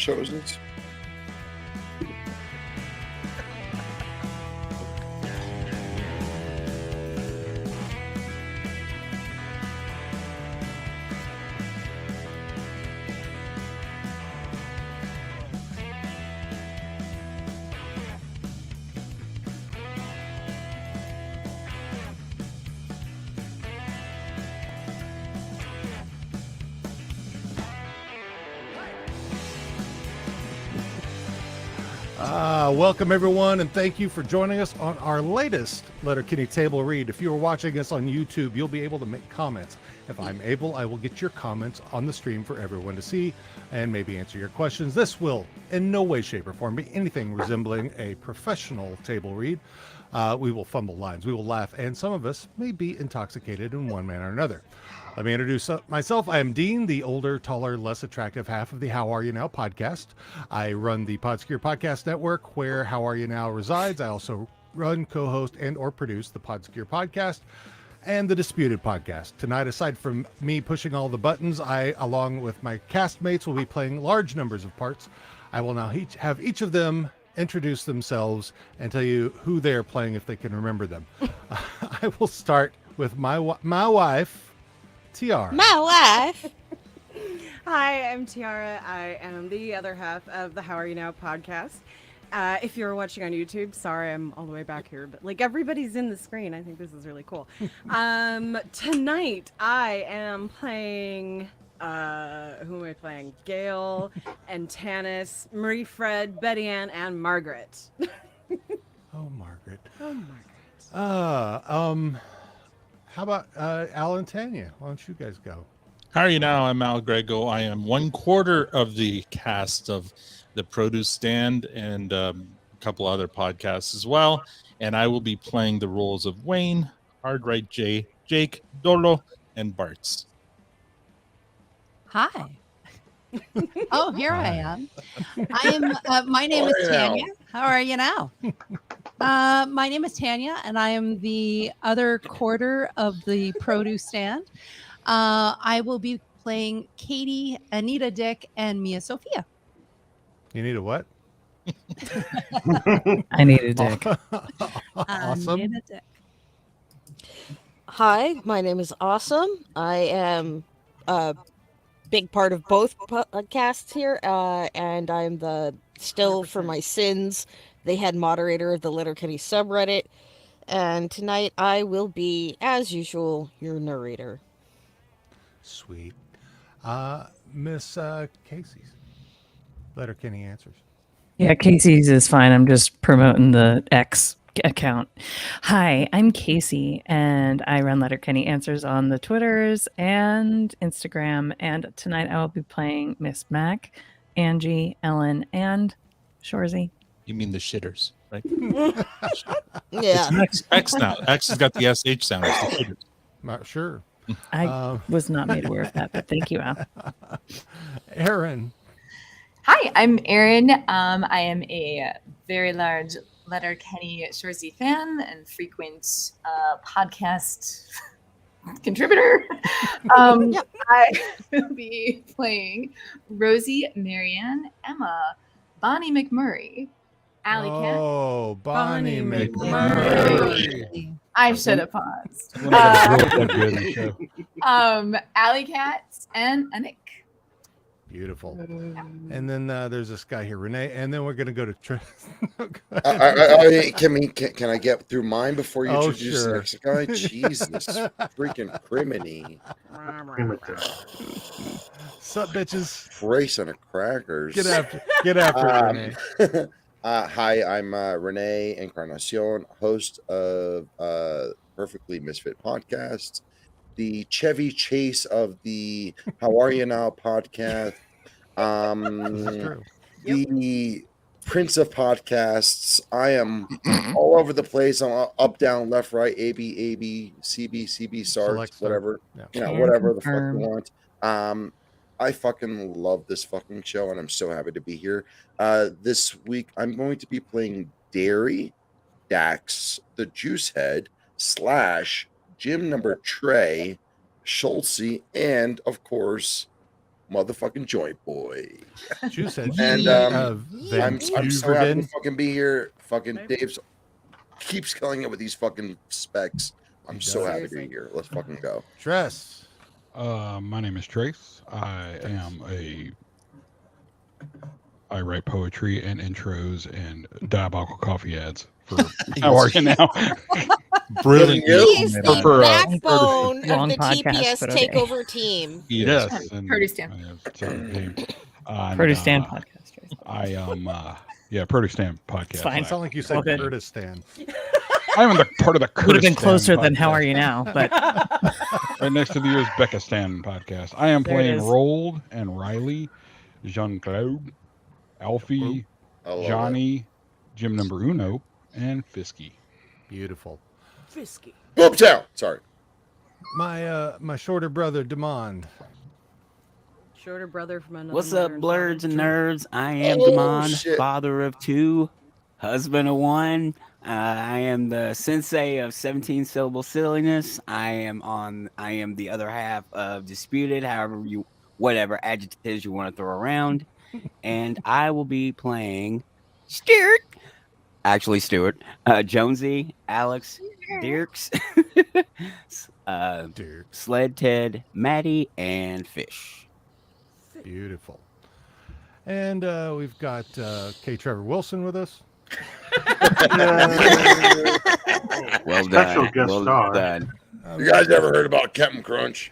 chosen. Welcome, everyone, and thank you for joining us on our latest Letterkenny table read. If you are watching us on YouTube, you'll be able to make comments. If I'm able, I will get your comments on the stream for everyone to see and maybe answer your questions. This will in no way, shape, or form be anything resembling a professional table read. We will fumble lines, we will laugh, and some of us may be intoxicated in one manner or another. Let me introduce myself. I am Dean, the older, taller, less attractive half of the How Are You Now podcast. I run the Podscure Podcast Network, where How Are You Now resides. I also run, co-host, and or produce the Podscure Podcast and the Disputed Podcast. Tonight, aside from me pushing all the buttons, I, along with my castmates, will be playing large numbers of parts. I will now have each of them introduce themselves and tell you who they're playing if they can remember them. I will start with my wife, Tiara. My wife. Hi, I'm Tiara. I am the other half of the How Are You Now podcast. If you're watching on YouTube, sorry, I'm all the way back here, but like everybody's in the screen. I think this is really cool. Tonight I am playing, who am I playing? Gail and Tanis, Marie Fred, Betty Ann, and Margaret. Oh, Margaret. Oh, Margaret. How about Al and Tanya? Why don't you guys go? How are you now? I'm Al Grego. I am 1/4 of the cast of the Produce Stand and a couple other podcasts as well. And I will be playing the roles of Wayne, Hardright J, Jake, Dolo, and Bartz. Hi. Oh, here I am. My name is Tanya. How are you now? My name is Tanya, and I am the other quarter of the Produce Stand. I will be playing Katie, Anita Dick, and Mia Sophia. You need a what? I need a dick. Awesome. Anita Dick. Hi, my name is Awesome. I am a big part of both podcasts here, and I'm the still 100%. For my sins, the head moderator of the Letterkenny subreddit. And tonight I will be, as usual, your narrator. Sweet. Miss Casey's Letterkenny Answers. Yeah, Casey's is fine. I'm just promoting the X account. Hi, I'm Casey, and I run Letterkenny Answers on the Twitters and Instagram. And tonight I will be playing Miss Mack, Angie, Ellen, and Shorzy. You mean the shitters, right? Yeah. It's X now. X has got the SH sound. It's the shitters. Not sure. I was not made aware of that, but thank you, Al. Erin. Hi, I'm Erin. I am a very large Letterkenny Shorzy fan and frequent podcast contributor. I will be playing Rosie, Marianne, Emma, Bonnie McMurray, Alley Cat. Oh, Bonnie Bonnie McMurray. I should have paused. Alley Cat and Anik. Beautiful. And then there's this guy here, Renee, and then we're going to go to Can I get through mine before you introduce sure. the next guy? Jesus freaking criminy. Sup, bitches? Brace on a crackers. Get after it, Renee. Hi, I'm Renee Encarnacion, host of Perfectly Misfit Podcast, the Chevy Chase of the How Are You Now podcast, the Prince of Podcasts. I am all over the place. I'm up, down, left, right, A, B, C, B, SART, whatever. Yeah. Whatever the fuck you want. I fucking love this fucking show, and I'm so happy to be here. This week, I'm going to be playing Dairy, Dax, the Juice Head, / Jim Number Trey, Schultzy, and, of course, motherfucking Joint Boy. Juice said, And Van I'm so happy to Tuverden. fucking be here. Fucking Dave's keeps killing it with these fucking specs. I'm so happy to be here. Let's fucking go. Tress. My name is Trace. I write poetry and intros and diabolical coffee ads for How Are You Now? Brilliant. He's the backbone of long the podcast, TPS but okay. takeover team. Yes. Produce Stand. Produce Stand podcast. Trace. I am, Produce Stand podcast. It's fine. It sounded like you said Okay. Kurdistan. I'm in the part of the Would have been Kurdistan closer than podcast. How Are You Now? But Right next to the Uzbekistan podcast. I am There it playing is. Rold and Riley, Jean-Claude, Alfie, I love Johnny, Jim Number Uno, and Fisky. Beautiful. Fisky. Boomtown. Sorry. My shorter brother, Demond. Shorter brother from another. What's mother up, and blurs father. and nerds? I am Oh, Damon, shit. father of 2, husband of 1. I am the sensei of 17 syllable silliness. I am the other half of Disputed, whatever adjectives you want to throw around. And I will be playing Stuart, Jonesy, Alex, Dirks, Sled Ted, Maddie, and Fish. Beautiful. And we've got K. Trevor Wilson with us. Well Special done. guest Well star. done. You guys ever heard about Captain Crunch?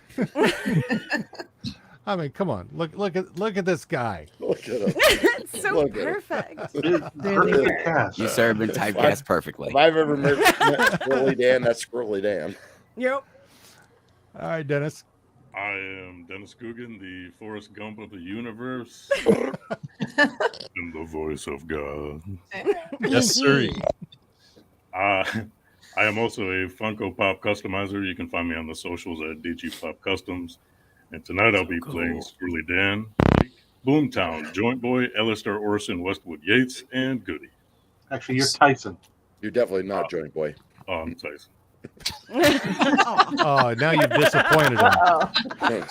I mean, come on. Look at this guy. Look at him. It's so Look at him. perfect. Perfect cast. You serve and typecast perfectly. If I've ever met Squirrely Dan, that's Squirrely Dan. Yep. All right, Dennis. I am Dennis Coogan, the Forrest Gump of the universe, and the voice of God. Yes, sir. I am also a Funko Pop customizer. You can find me on the socials at DG Pop Customs. And tonight I'll be playing Squirrely Dan, Boomtown, Joint Boy, Alistair Orson, Westwood Yates, and Goody. Actually, you're Tyson. You're definitely not Joint Boy. Oh, I'm Tyson. Oh, now you've disappointed him. I'm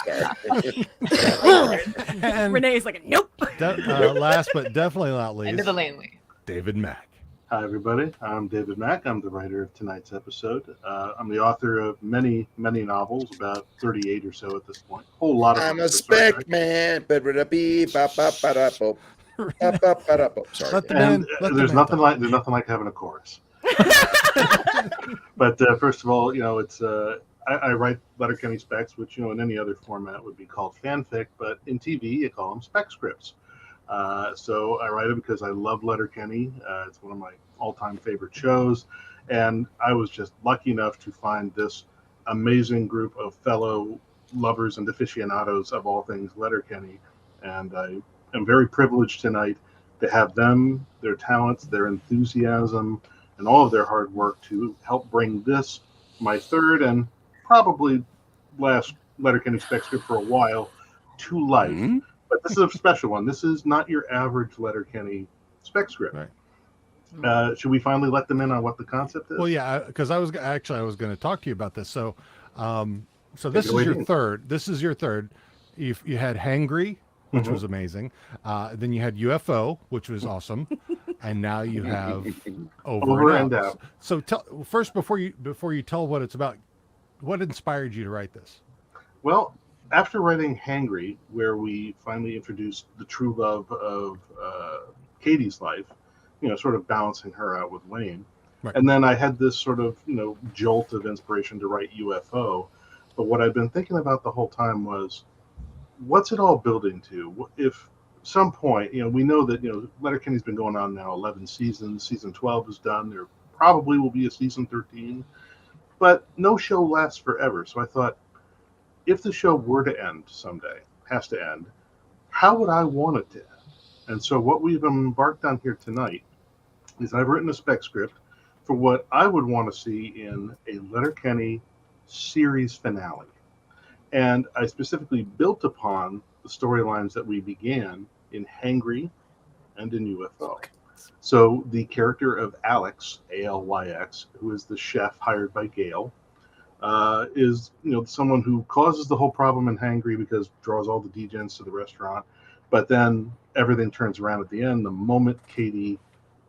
sorry. And Renee's like, nope. last but definitely not End of least, the laneway. David Mack. Hi, everybody. I'm David Mack. I'm the writer of tonight's episode. I'm the author of many, many novels, about 38 or so at this point. A whole lot of I'm them a for Star spec Trek. man. Sorry. Let the And man, let the there's man nothing talk. like having a chorus. But first of all, it's I write Letterkenny specs, which in any other format would be called fanfic, but in TV you call them spec scripts. So I write it because I love Letterkenny. It's one of my all-time favorite shows, and I was just lucky enough to find this amazing group of fellow lovers and aficionados of all things Letterkenny, and I am very privileged tonight to have them, their talents, their enthusiasm, and all of their hard work to help bring this, my third and probably last Letterkenny spec script for a while, to life. Mm-hmm. But this is a special one. This is not your average Letterkenny spec script. Right. Should we finally let them in on what the concept is? Well, yeah, because I was going to talk to you about this. So, this is away, your Dean. third. This is your third. You had Hangry, which was amazing. Then you had UFO, which was awesome, and now you have Over and Out. So tell first before you tell what it's about. What inspired you to write this? Well, after writing Hangry, where we finally introduced the true love of Katie's life, sort of balancing her out with Wayne. Right. And then I had this sort of, jolt of inspiration to write UFO. But what I've been thinking about the whole time was, what's it all building to? If some point, we know that, Letterkenny's been going on now 11 seasons. Season 12 is done. There probably will be a season 13. But no show lasts forever. So I thought, if the show were to end someday, has to end, how would I want it to end? And so what we've embarked on here tonight is I've written a spec script for what I would want to see in a Letterkenny series finale. And I specifically built upon the storylines that we began in Hangry and in UFO. So the character of Alex, A-L-Y-X, who is the chef hired by Gale, is someone who causes the whole problem in Hangry because draws all the degens to the restaurant, but then everything turns around at the end the moment Katie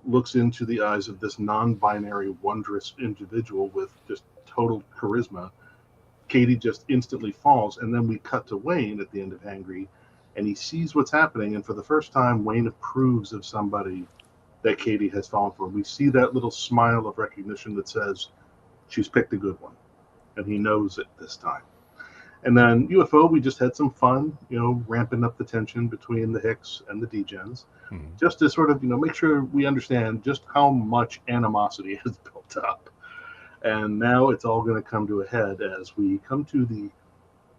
looks into the eyes of this non-binary, wondrous individual with just total charisma. Katie just instantly falls, and then we cut to Wayne at the end of Hangry, and he sees what's happening, and for the first time, Wayne approves of somebody that Katie has fallen for. We see that little smile of recognition that says, she's picked a good one, and he knows it this time. And then UFO, we just had some fun, ramping up the tension between the Hicks and the Degens, just to sort of, make sure we understand just how much animosity has built up. And now it's all going to come to a head as we come to the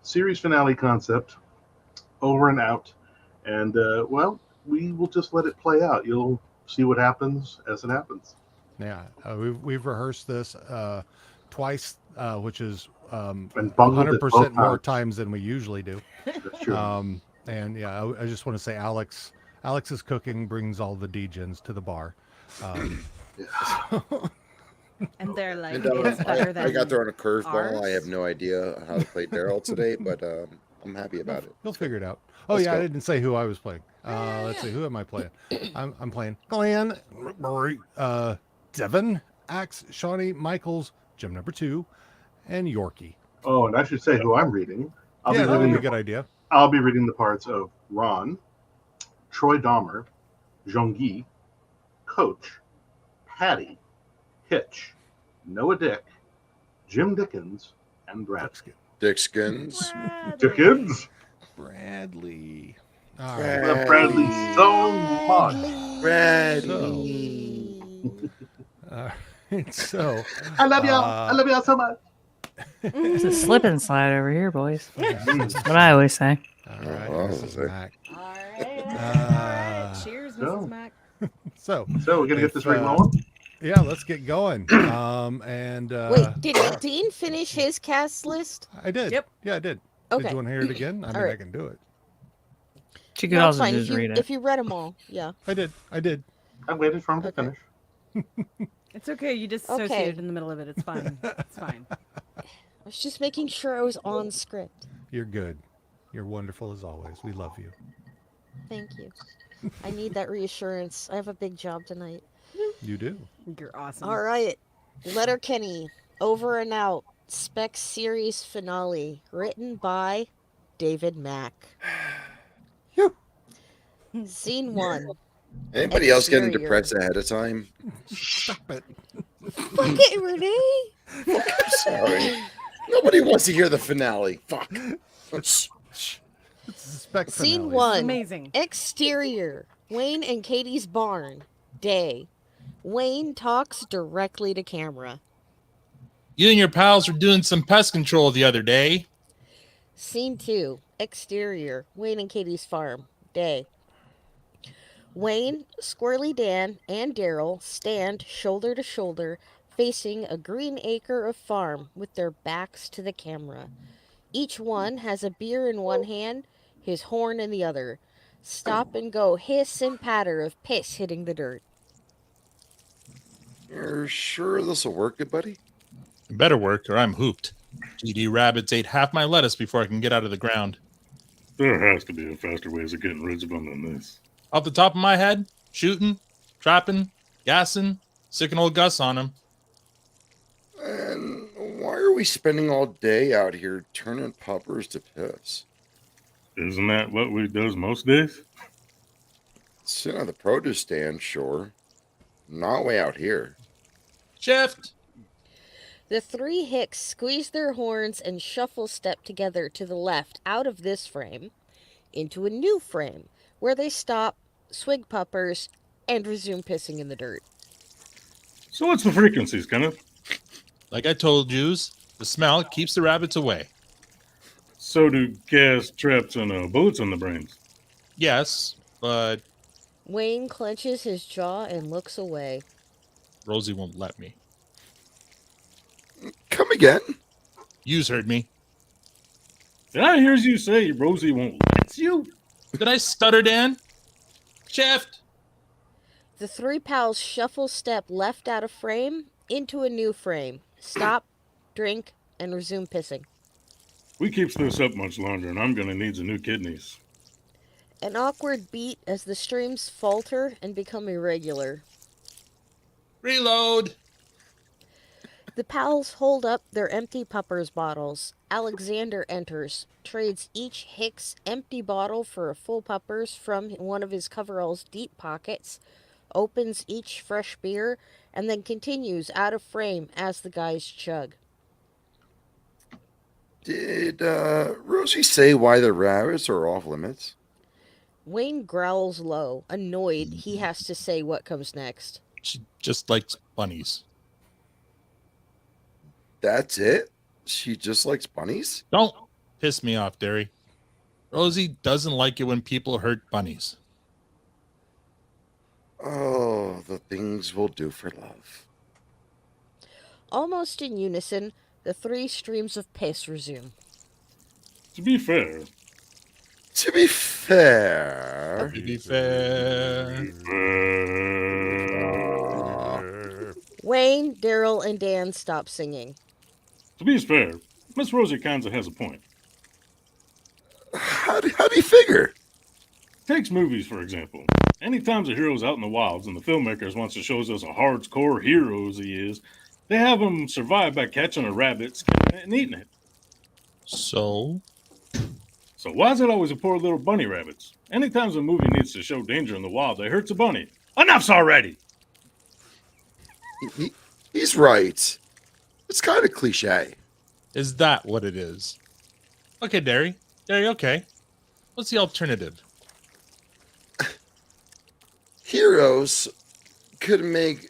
series finale concept, over and out. And, we will just let it play out. You'll see what happens as it happens. Yeah, we've rehearsed this twice, which is and bungled it 100% both more times. times than we usually do. That's true. And yeah, I just want to say Alex's cooking brings all the degens to the bar. And they're like, And, it's better than I got thrown a curveball. ours. I have no idea how to play Daryl today, but I'm happy about it. You'll figure it out. Oh Let's yeah, go. I didn't say who I was playing. Let's see, who am I playing? I'm playing Glenn, Devin, Axe, Shawnee, Michaels, Jim number 2, and Yorkie. Oh, and I should say who I'm reading. That would be a good idea. I'll be reading the parts of Ron, Troy Dahmer, Jean-Guy, Coach, Patty, Hitch, Noah Dick, Jim Dickens, and Bradley. Dickskins. Dickens? Bradley. All right. Bradley so much. Bradley. So I love y'all. I love y'all so much. It's a slip and slide over here, boys. That's what I always say. All right, Mrs. Mac. All right. Cheers, Mrs. Mac. So we're gonna get this ring rolling. Yeah, let's get going. Wait, did Dean finish his cast list? I did. Yep. Yeah, I did. Okay. Did you want to hear it again? I mean, right. I can do it. You could No, also fine. just read it. If you read them all, yeah. I did. I waited for him to finish. It's okay. You disassociated in the middle of it. It's fine. It's fine. I was just making sure I was on script. You're good. You're wonderful as always. We love you. Thank you. I need that reassurance. I have a big job tonight. You do. You're awesome. All right. Letterkenny, Over and Out, Spec Series Finale, written by David Mack. Scene 1. Anybody else getting Exterior. depressed ahead of time? Stop it. Fuck it, Renee. Sorry. Nobody wants to hear the finale. Fuck. It's a spec Scene finale. 1. Amazing. Exterior. Wayne and Katie's barn. Day. Wayne talks directly to camera. You and your pals were doing some pest control the other day. Scene 2. Exterior. Wayne and Katie's farm. Day. Wayne, Squirrely Dan, and Daryl stand shoulder to shoulder, facing a green acre of farm with their backs to the camera. Each one has a beer in one hand, his horn in the other. Stop and go hiss and patter of piss hitting the dirt. You're sure this will work, good buddy? It better work or I'm hooped. GD rabbits ate half my lettuce before I can get out of the ground. There has to be a faster ways of getting rid of them than this. Off the top of my head, shooting, trapping, gassing, sicking old Gus on him. And why are we spending all day out here turning puppers to piss? Isn't that what we does most days? Sit on the produce stand, sure. Not way out here. Shift! The three Hicks squeeze their horns and shuffle step together to the left out of this frame into a new frame where they stop, swig puppers, and resume pissing in the dirt. So what's the frequencies, Kenneth? Like I told yous, the smell keeps the rabbits away. So do gas traps and bullets in the brains. Yes, but Wayne clenches his jaw and looks away. Rosie won't let me. Come again? Yous heard me. Did I hear you say Rosie won't let you? Did I stutter, Dan? Shift! The three pals shuffle step left out of frame into a new frame. Stop, drink, and resume pissing. We keeps this up much longer, and I'm gonna need some new kidneys. An awkward beat as the streams falter and become irregular. Reload! The pals hold up their empty puppers bottles. Alexander enters, trades each Hicks empty bottle for a full puppers from one of his coveralls' deep pockets, opens each fresh beer, and then continues out of frame as the guys chug. Did Rosie say why the rabbits are off limits? Wayne growls low, annoyed he has to say what comes next. She just likes bunnies. That's it? She just likes bunnies? Don't piss me off, Derry. Rosie doesn't like it when people hurt bunnies. Oh, the things we'll do for love. Almost in unison, the three streams of piss resume. To be fair. To be fair. To be fair. Wayne, Daryl, and Dan stop singing. To be fair, Miss Rosie kinda has a point. How do you figure? Takes movies, for example. Anytime a hero's out in the wilds and the filmmakers wants to show us a hardcore hero as he is, they have him survive by catching a rabbit, skinning it, and eating it. So why is it always a poor little bunny rabbits? Anytime a movie needs to show danger in the wild, they hurts a bunny. Enough's already! He's right. It's kind of cliche. Is that what it is? Okay, Derry. Derry, okay. What's the alternative? Heroes could make...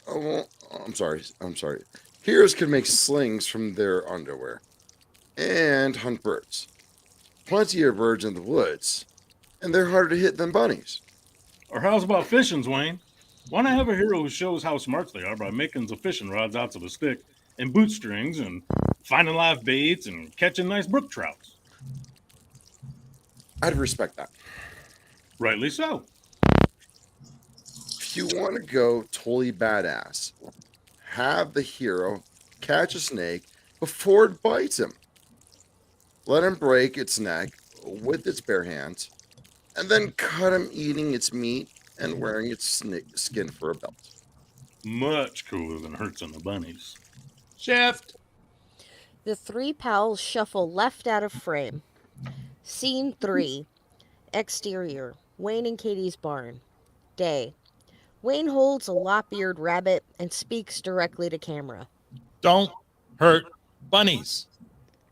Oh, I'm sorry. Heroes could make slings from their underwear and hunt birds. Plenty of birds in the woods, and they're harder to hit than bunnies. Or how's about fishing, Wayne? Why not have a hero who shows how smart they are by making the fishing rods out of a stick and boot strings and finding live baits and catching nice brook trouts? I'd respect that. Rightly so. If you want to go totally badass, have the hero catch a snake before it bites him. Let him break its neck with its bare hands, and then cut him eating its meat and wearing its skin for a belt. Much cooler than hurting the bunnies. Shift! The three pals shuffle left out of frame. Scene 3. Exterior. Wayne and Katie's barn. Day. Wayne holds a lop-eared rabbit and speaks directly to camera. Don't hurt bunnies.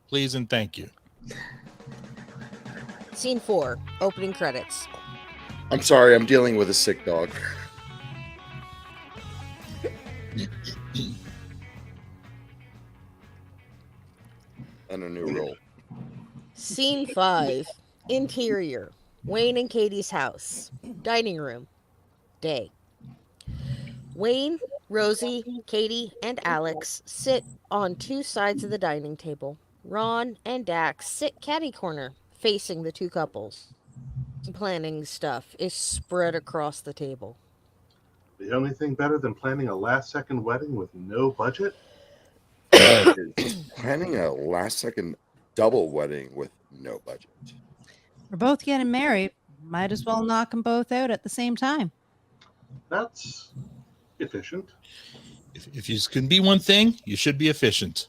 Please and thank you. Scene 4. Opening credits. I'm sorry, I'm dealing with a sick dog. And a new role. Scene 5. Interior. Wayne and Katie's house. Dining room. Day. Wayne, Rosie, Katie, and Alex sit on two sides of the dining table. Ron and Dax sit catty corner, facing the two couples. Planning stuff is spread across the table. The only thing better than planning a last-second wedding with no budget? Planning a last-second double wedding with no budget. We're both getting married. Might as well knock them both out at the same time. That's efficient. If you can be one thing, you should be efficient.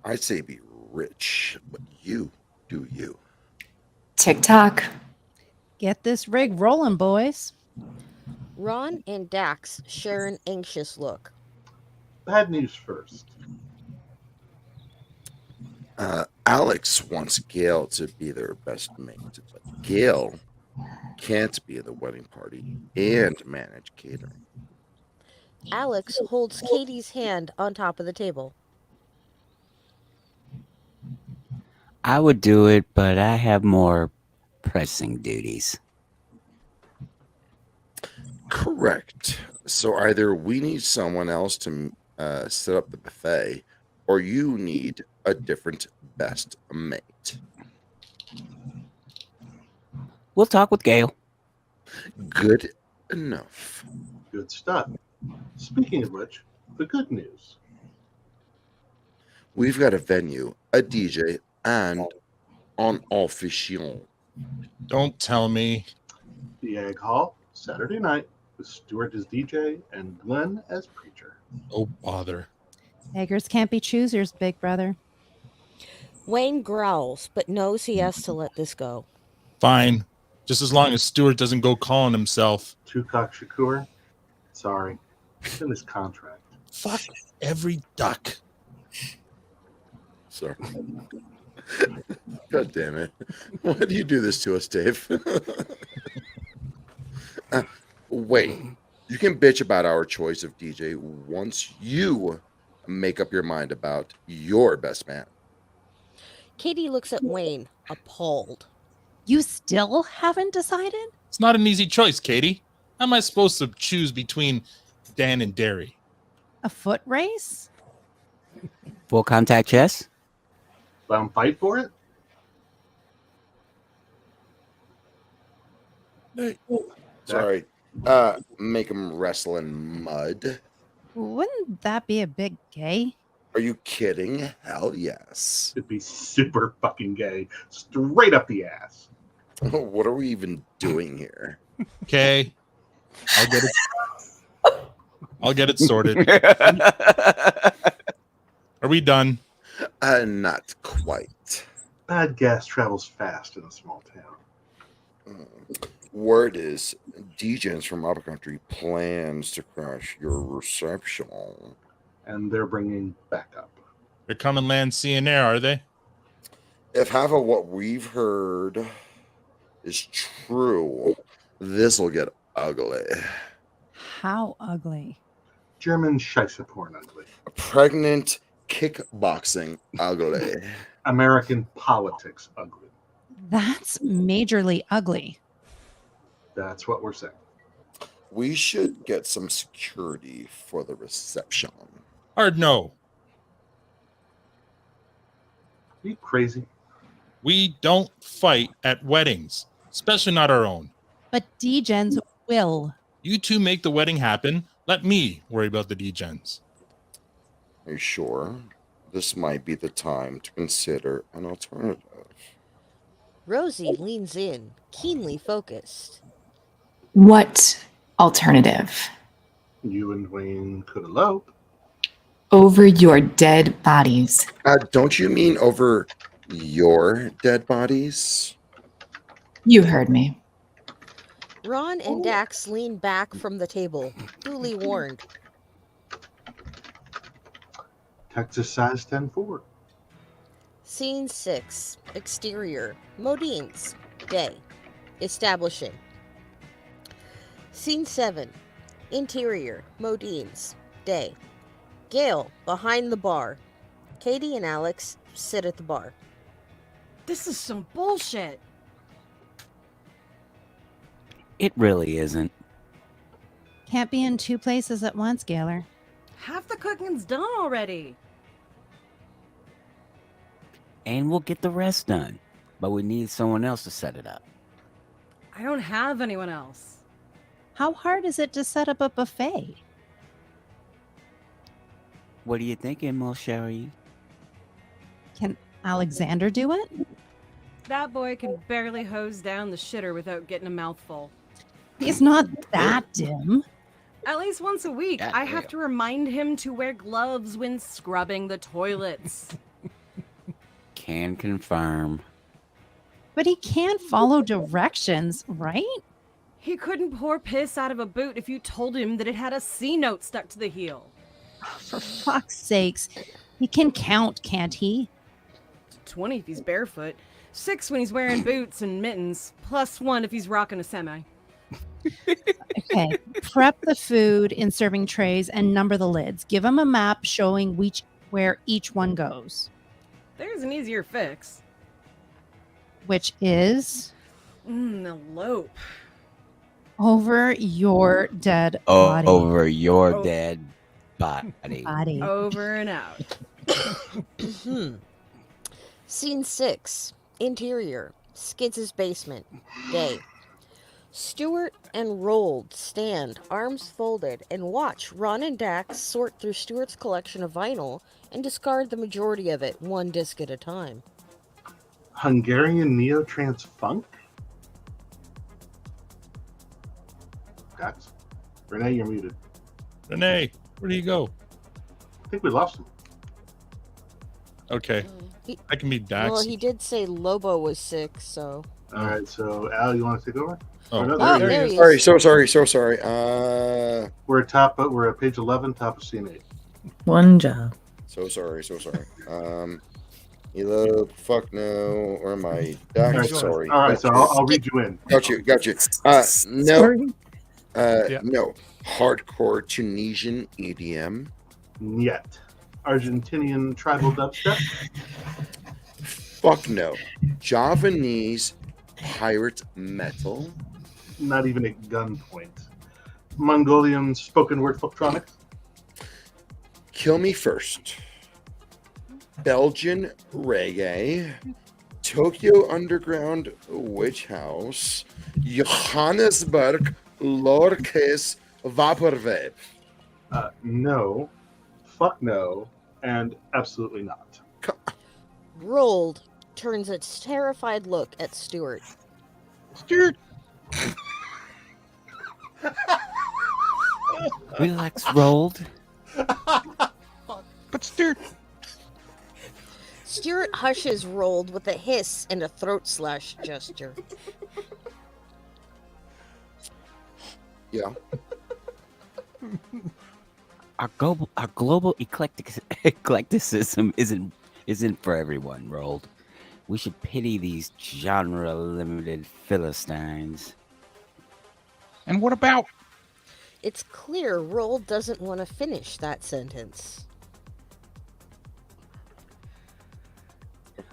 I'd say be rich, but you do you. TikTok. Get this rig rolling, boys. Ron and Dax share an anxious look. Bad news first. Alex wants Gail to be their best mate, but Gail can't be at the wedding party and manage catering. Alex holds Katie's hand on top of the table. I would do it, but I have more pressing duties. Correct. So either we need someone else to set up the buffet, or you need a different best mate. We'll talk with Gail. Good enough. Good stuff. Speaking of which, the good news. We've got a venue, a DJ, and an official. Don't tell me. The Egg Hall, Saturday night, with Stuart as DJ and Glenn as preacher. Oh, bother. Beggars can't be choosers, big brother. Wayne growls, but knows he has to let this go. Fine. Just as long as Stuart doesn't go calling himself. Tukak Shakur, sorry. It's in his contract. Fuck every duck. Sorry. God damn it. Why do you do this to us, Dave? Wait. You can bitch about our choice of DJ once you make up your mind about your best man. Katie looks at Wayne, appalled. You still haven't decided? It's not an easy choice, Katie. How am I supposed to choose between Dan and Derry? A foot race? Full contact chess? Bound fight for it? Sorry. Make him wrestle in mud. Wouldn't that be a big gay? Are you kidding? Hell yes. It'd be super fucking gay. Straight up the ass. What are we even doing here? Okay. I'll get it sorted. Are we done? Not quite. Bad gas travels fast in a small town. Word is, DJs from out of country plans to crash your reception. And they're bringing backup. They're coming land, sea, and air, are they? If half of what we've heard is true, this will get ugly. How ugly? German scheisse porn ugly. Pregnant kickboxing ugly. American politics ugly. That's majorly ugly. That's what we're saying. We should get some security for the reception. Hard no. Are you crazy? We don't fight at weddings, especially not our own. But D-Gens will. You two make the wedding happen. Let me worry about the D-Gens. Are you sure? This might be the time to consider an alternative. Rosie leans in, keenly focused. What alternative? You and Wayne could elope. Over your dead bodies. Don't you mean over your dead bodies? You heard me. Ron and Dax lean back from the table, duly warned. Texas size 10-4. Scene 6. Exterior. Modine's. Day. Establishing. Scene 7. Interior. Modine's. Day. Gail, behind the bar. Katie and Alex sit at the bar. This is some bullshit. It really isn't. Can't be in two places at once, Gaylor. Half the cooking's done already. And we'll get the rest done. But we need someone else to set it up. I don't have anyone else. How hard is it to set up a buffet? What are you thinking, Mo Sherry? Can Alexander do it? That boy can barely hose down the shitter without getting a mouthful. He's not that dim. At least once a week, I have to remind him to wear gloves when scrubbing the toilets. Can confirm. But he can't follow directions, right? He couldn't pour piss out of a boot if you told him that it had a C note stuck to the heel. For fuck's sakes. He can count, can't he? 20 if he's barefoot. 6 when he's wearing boots and mittens. +1 if he's rocking a semi. Okay. Prep the food in serving trays and number the lids. Give him a map showing where each one goes. There's an easier fix. Which is? Elope. Over your dead body. Over your dead body. Over and out. Scene 6. Interior. Skids' basement. Day. Stuart and Rold stand, arms folded, and watch Ron and Dax sort through Stuart's collection of vinyl and discard the majority of it, one disc at a time. Hungarian neo-trance funk? Guys, Renee, you're muted. Renee, where do you go? I think we lost him. Okay. I can be Dax. Well, he did say Lobo was sick, so... All right, so Al, you want to take over? Oh, no, there he is. Sorry, so sorry. We're at page 11, top of scene 8. One job. So sorry. Elo, fuck no, or am I? Dax, Right, sorry. All right, so I'll read you in. Got you. No. Sorry. No. Hardcore Tunisian EDM. Niet. Argentinian tribal dubstep. Fuck no. Javanese pirate metal. Not even at gunpoint. Mongolian spoken word folktronics. Kill Me First. Belgian reggae. Tokyo Underground Witch House. Johannesburg Lorkes Vaporwave. No. Fuck no. And absolutely not. Rold turns a terrified look at Stuart. Stuart! Relax, Rold. But Stuart... Stuart hushes Rold with a hiss and a throat slash gesture. Yeah. Our global eclecticism isn't for everyone, Rold. We should pity these genre-limited Philistines. And what about... It's clear Rold doesn't want to finish that sentence.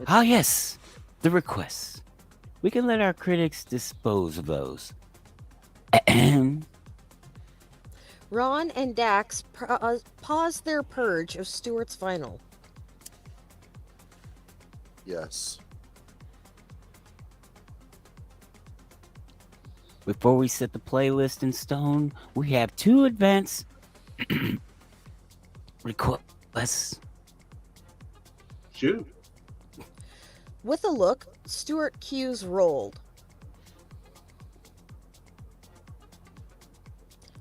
Ah, yes, the requests. We can let our critics dispose of those. Ron and Dax pause their purge of Stuart's vinyl. Yes. Before we set the playlist in stone, we have 2 advance requests. Shoot. With a look, Stuart cues Rold.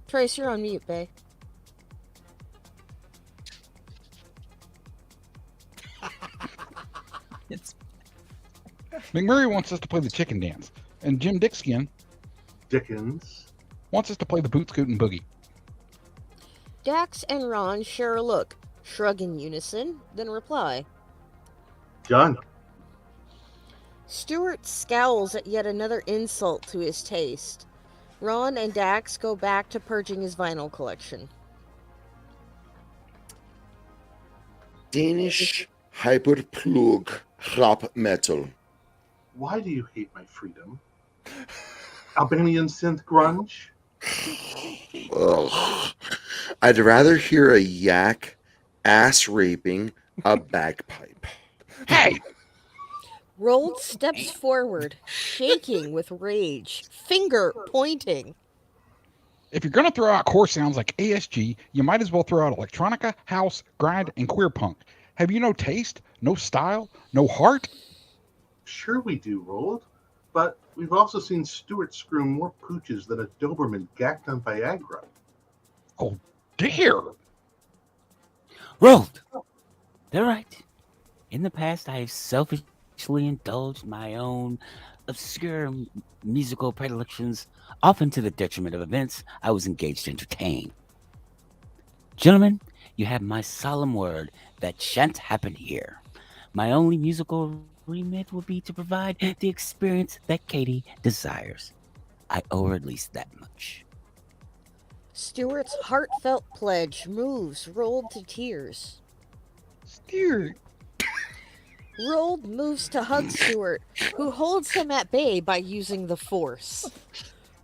Trace, you're on mute, bae. McMurray wants us to play the chicken dance, and Jim Dickens wants us to play the boot scoot and boogie. Dax and Ron share a look, shrug in unison, then reply. Done. Stuart scowls at yet another insult to his taste. Ron and Dax go back to purging his vinyl collection. Danish hyperplug rap metal. Why do you hate my freedom? Albanian synth grunge? Ugh. I'd rather hear a yak ass raping a bagpipe. Hey! Rold steps forward, shaking with rage, finger pointing. If you're going to throw out core sounds like ASG, you might as well throw out electronica, house, grind, and queer punk. Have you no taste, no style, no heart? Sure we do, Rold. But we've also seen Stuart screw more pooches than a Doberman gacked on Viagra. Oh, dear. Rold! They're right. In the past, I have selfishly indulged my own obscure musical predilections, often to the detriment of events I was engaged to entertain. Gentlemen, you have my solemn word that shan't happen here. My only musical remit will be to provide the experience that Katie desires. I owe her at least that much. Stuart's heartfelt pledge moves Rold to tears. Stuart. Rold moves to hug Stuart, who holds him at bay by using the Force.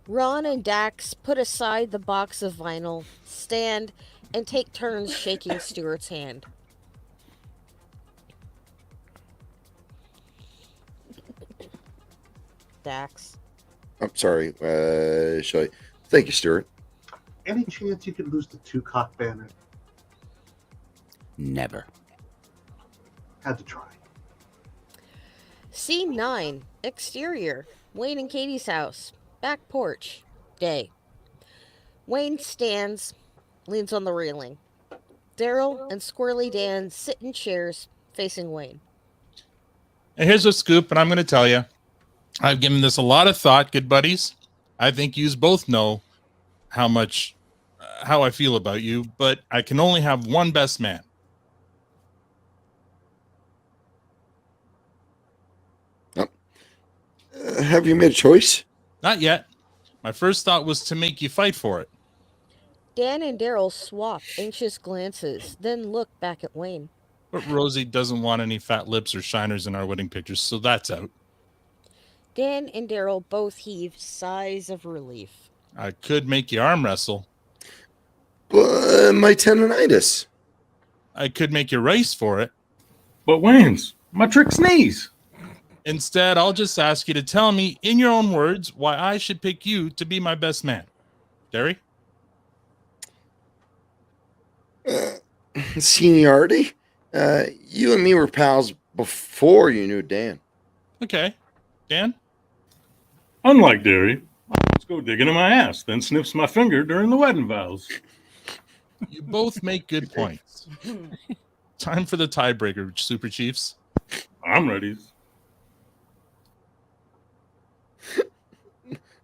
Ron and Dax put aside the box of vinyl, stand, and take turns shaking Stuart's hand. Dax. I'm sorry, Shelly. Thank you, Stuart. Any chance you could lose the two-cock banner? Never. Had to try. Scene 9. Exterior. Wayne and Katie's house. Back porch. Day. Wayne stands, leans on the railing. Daryl and Squirrely Dan sit in chairs facing Wayne. And here's a scoop, and I'm going to tell you, I've given this a lot of thought, good buddies. I think you both know how I feel about you, but I can only have one best man. Have you made a choice? Not yet. My first thought was to make you fight for it. Dan and Daryl swap anxious glances, then look back at Wayne. But Rosie doesn't want any fat lips or shiners in our wedding pictures, so that's out. Dan and Daryl both heave sighs of relief. I could make you arm wrestle. But my tendonitis. I could make you race for it. But Wayne's my trick sneeze. Instead, I'll just ask you to tell me in your own words why I should pick you to be my best man. Derry? Seniority? You and me were pals before you knew Dan. Okay. Dan? Unlike Derry, let's go digging in my ass, then sniffs my finger during the wedding vows. You both make good points. Time for the tiebreaker, Super Chiefs. I'm ready.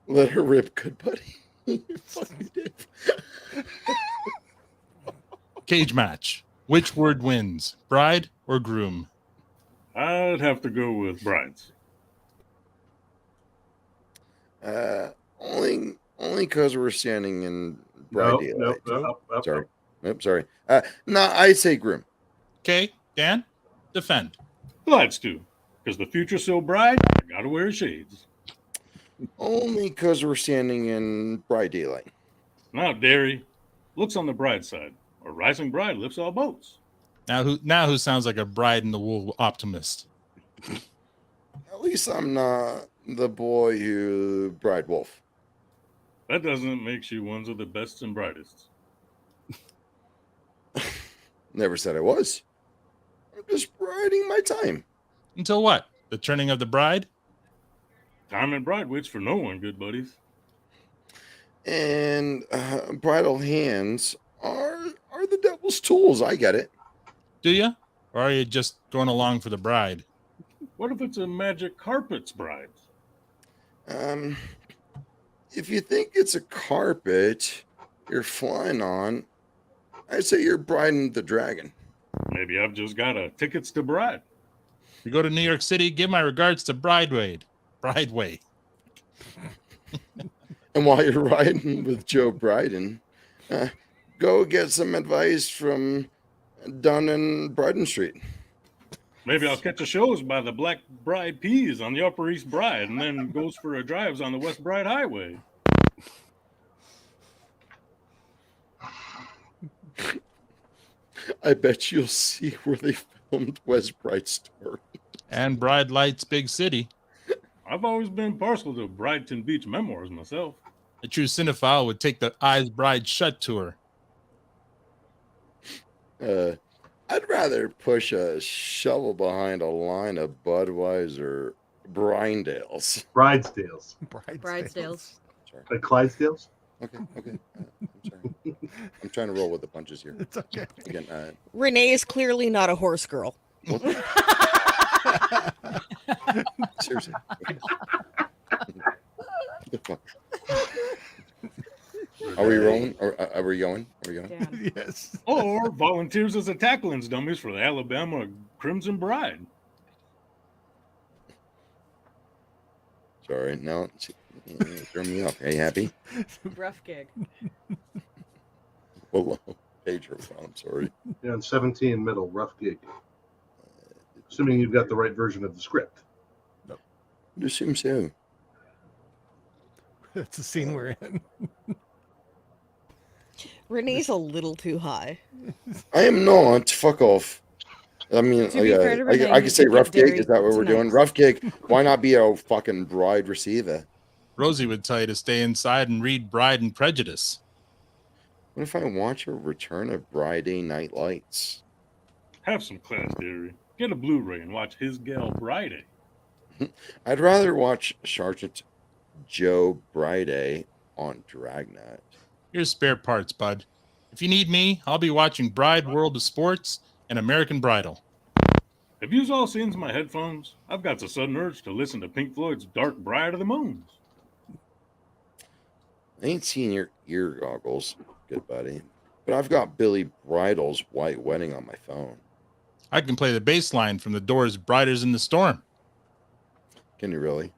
Let her rip, good buddy. You fucking dick. Cage match. Which word wins? Bride or groom? I'd have to go with brides. Only because we're standing in bright daylight. Sorry. Nope, sorry. No, I'd say groom. Okay, Dan, defend. Brides too, because the future so bright, I gotta wear shades. Only because we're standing in bright daylight. Now, Derry, looks on the bride side. A rising bride lifts all boats. Now who sounds like a bride in the wool optimist? At least I'm not the boy who bride wolf. That doesn't make you one of the best and brightest. Never said I was. I'm just biding my time. Until what? The turning of the bride? Time and bride waits for no one, good buddies. And bridal hands are the devil's tools. I get it. Do you? Or are you just going along for the bride? What if it's a magic carpet's bride? If you think it's a carpet you're flying on, I'd say you're briding the dragon. Maybe I've just got tickets to bride. You go to New York City, give my regards to Brideway. And while you're riding with Joe Bryden, go get some advice from Dunn and Bryden Street. Maybe I'll catch a shows by the Black Bride Peas on the Upper East Bride and then goes for a drives on the West Bride Highway. I bet you'll see where they filmed West Bride Story. And Bride Lights Big City. I've always been partial to Brighton Beach memoirs myself. A true cinephile would take the Eyes Bride Shut tour. I'd rather push a shovel behind a line of Budweiser Bridedales. Bridesdales. Bridesdales. Sorry. Like Clydesdales? Okay. I'm sorry. I'm trying to roll with the punches here. It's okay. Again, Renee is clearly not a horse girl. seriously. Are we rolling? Are we going? Yes. Or volunteers as a tacklings dummies for the Alabama Crimson Bride. Sorry, no. Throw me off. Are you happy? Rough gig. Whoa. Page her. I'm sorry. Yeah, and 17 middle, rough gig. Assuming you've got the right version of the script. I assume so. That's the scene we're in. Renee's a little too high. I am not. Fuck off. I mean, To be fair to I Renee, could say you rough get gig. Is that what we're Derry doing? Rough gig. Why not be a fucking bride receiver? Rosie would tell you to stay inside and read Bride and Prejudice. What if I watch a return of Friday Night Lights? Have some class, Derry. Get a Blu-ray and watch His Gal Friday. I'd rather watch Sergeant Joe Friday on Dragnet. Here's spare parts, bud. If you need me, I'll be watching Bride World of Sports and American Bridal. Have you all seen my headphones? I've got a sudden urge to listen to Pink Floyd's Dark Bride of the Moons. I ain't seen your ear goggles, good buddy, but I've got Billy Bridle's White Wedding on my phone. I can play the bass line from the Doors' Briders in the Storm. Can you really?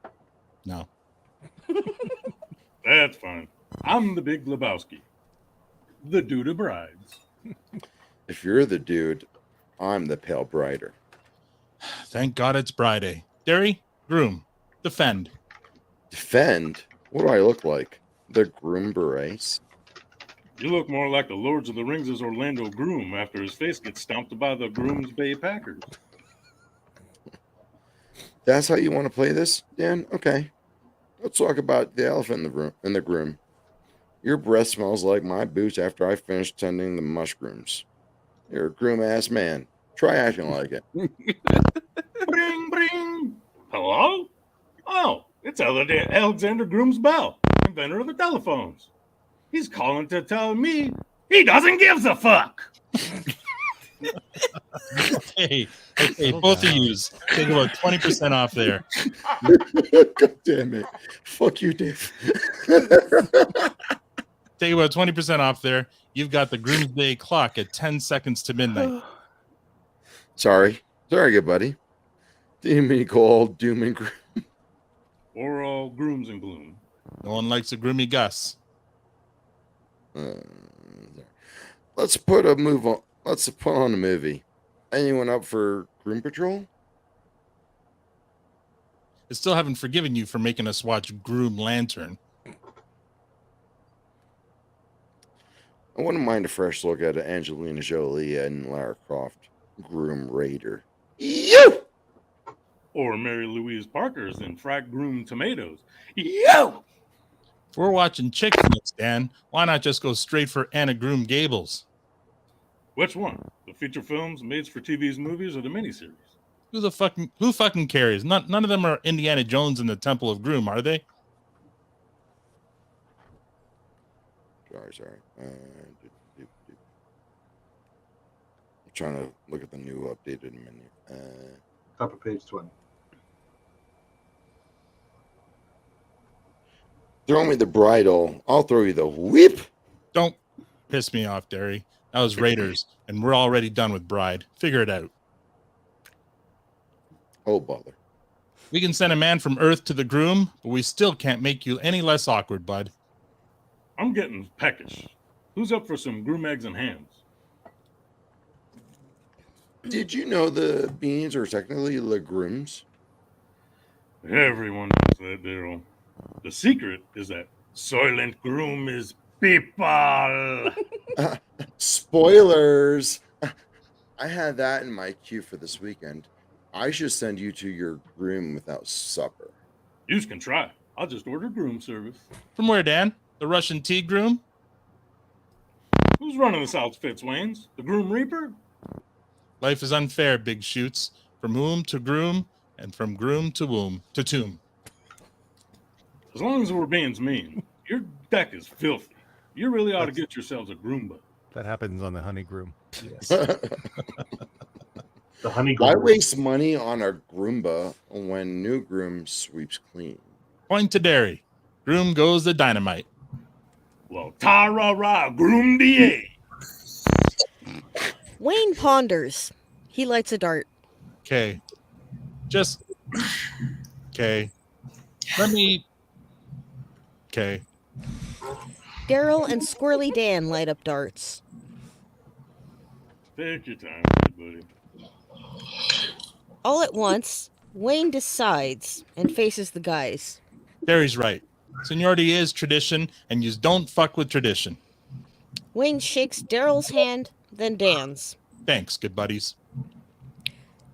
No. That's fine. I'm the Big Lebowski. The dude of brides. If you're the dude, I'm the pale brider. Thank God it's Friday. Derry, groom, defend. Defend? What do I look like? The groom berets? You look more like the Lords of the Rings' Orlando groom after his face gets stomped by the Grooms Bay Packers. That's how you want to play this, Dan? Okay. Let's talk about the elephant in the groom. Your breath smells like my boots after I finished tending the mushrooms. You're a groom-ass man. Try acting like it. Bring, bring. Hello? Oh, it's Alexander Grooms Bell, inventor of the telephones. He's calling to tell me he doesn't give a fuck. Hey, both of you take about 20% off there. God damn it. Fuck you, Dave. Take about 20% off there. You've got the Groom's Day clock at 10 seconds to midnight. Sorry, good buddy. Didn't mean to call all doom and gloom. Or all grooms and gloom. No one likes a groomy Gus. Let's put on a movie. Anyone up for Groom Patrol? I still haven't forgiven you for making us watch Groom Lantern. I wouldn't mind a fresh look at Angelina Jolie and Lara Croft. Groom Raider. You! Or Mary Louise Parker's in Frack Groom Tomatoes. You! If we're watching chick flicks, Dan, why not just go straight for Anna Groom Gables? Which one? The feature films, made for TV's movies, or the miniseries? Who fucking cares? None of them are Indiana Jones and the Temple of Groom, are they? Sorry. I'm trying to look at the new updated menu. Top of page 20. Throw me the bridle. I'll throw you the whip. Don't piss me off, Derry. That was Raiders, and we're already done with Bride. Figure it out. Oh, bother. We can send a man from Earth to the groom, but we still can't make you any less awkward, bud. I'm getting peckish. Who's up for some groom eggs and hams? Did you know the beans are technically legumes? Everyone knows that, Daryl. The secret is that Soylent Groom is people. Spoilers. I had that in my queue for this weekend. I should send you to your groom without supper. You can try. I'll just order groom service. From where, Dan? The Russian tea groom? Who's running this outfit, Waynes? The Groom Reaper? Life is unfair, big shoots. From womb to groom, and from groom to womb to tomb. As long as we're being mean, your deck is filthy. You really ought to get yourselves a Groomba. That happens on the honey groom. Yes. The honey Why groom. waste money on a Groomba when new groom sweeps clean? Point to Derry. Groom goes the dynamite. Well, ta-ra-ra, Groom D.A. Wayne ponders. He lights a dart. Okay. Okay. Let me. Okay. Daryl and Squirrely Dan light up darts. Take your time, buddy. All at once, Wayne decides and faces the guys. Derry's right. Seniority is tradition, and you don't fuck with tradition. Wayne shakes Daryl's hand, then Dan's. Thanks, good buddies.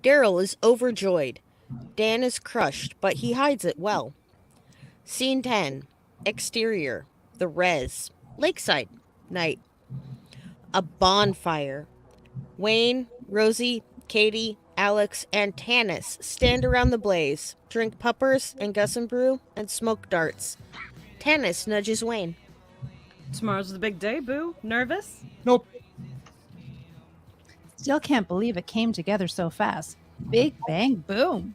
Daryl is overjoyed. Dan is crushed, but he hides it well. Scene 10. Exterior. The Res. Lakeside. Night. A bonfire. Wayne, Rosie, Katie, Alex, and Tanis stand around the blaze, drink puppers and Gussin brew, and smoke darts. Tanis nudges Wayne. Tomorrow's the big day, Boo. Nervous? Nope. Still can't believe it came together so fast. Big bang boom.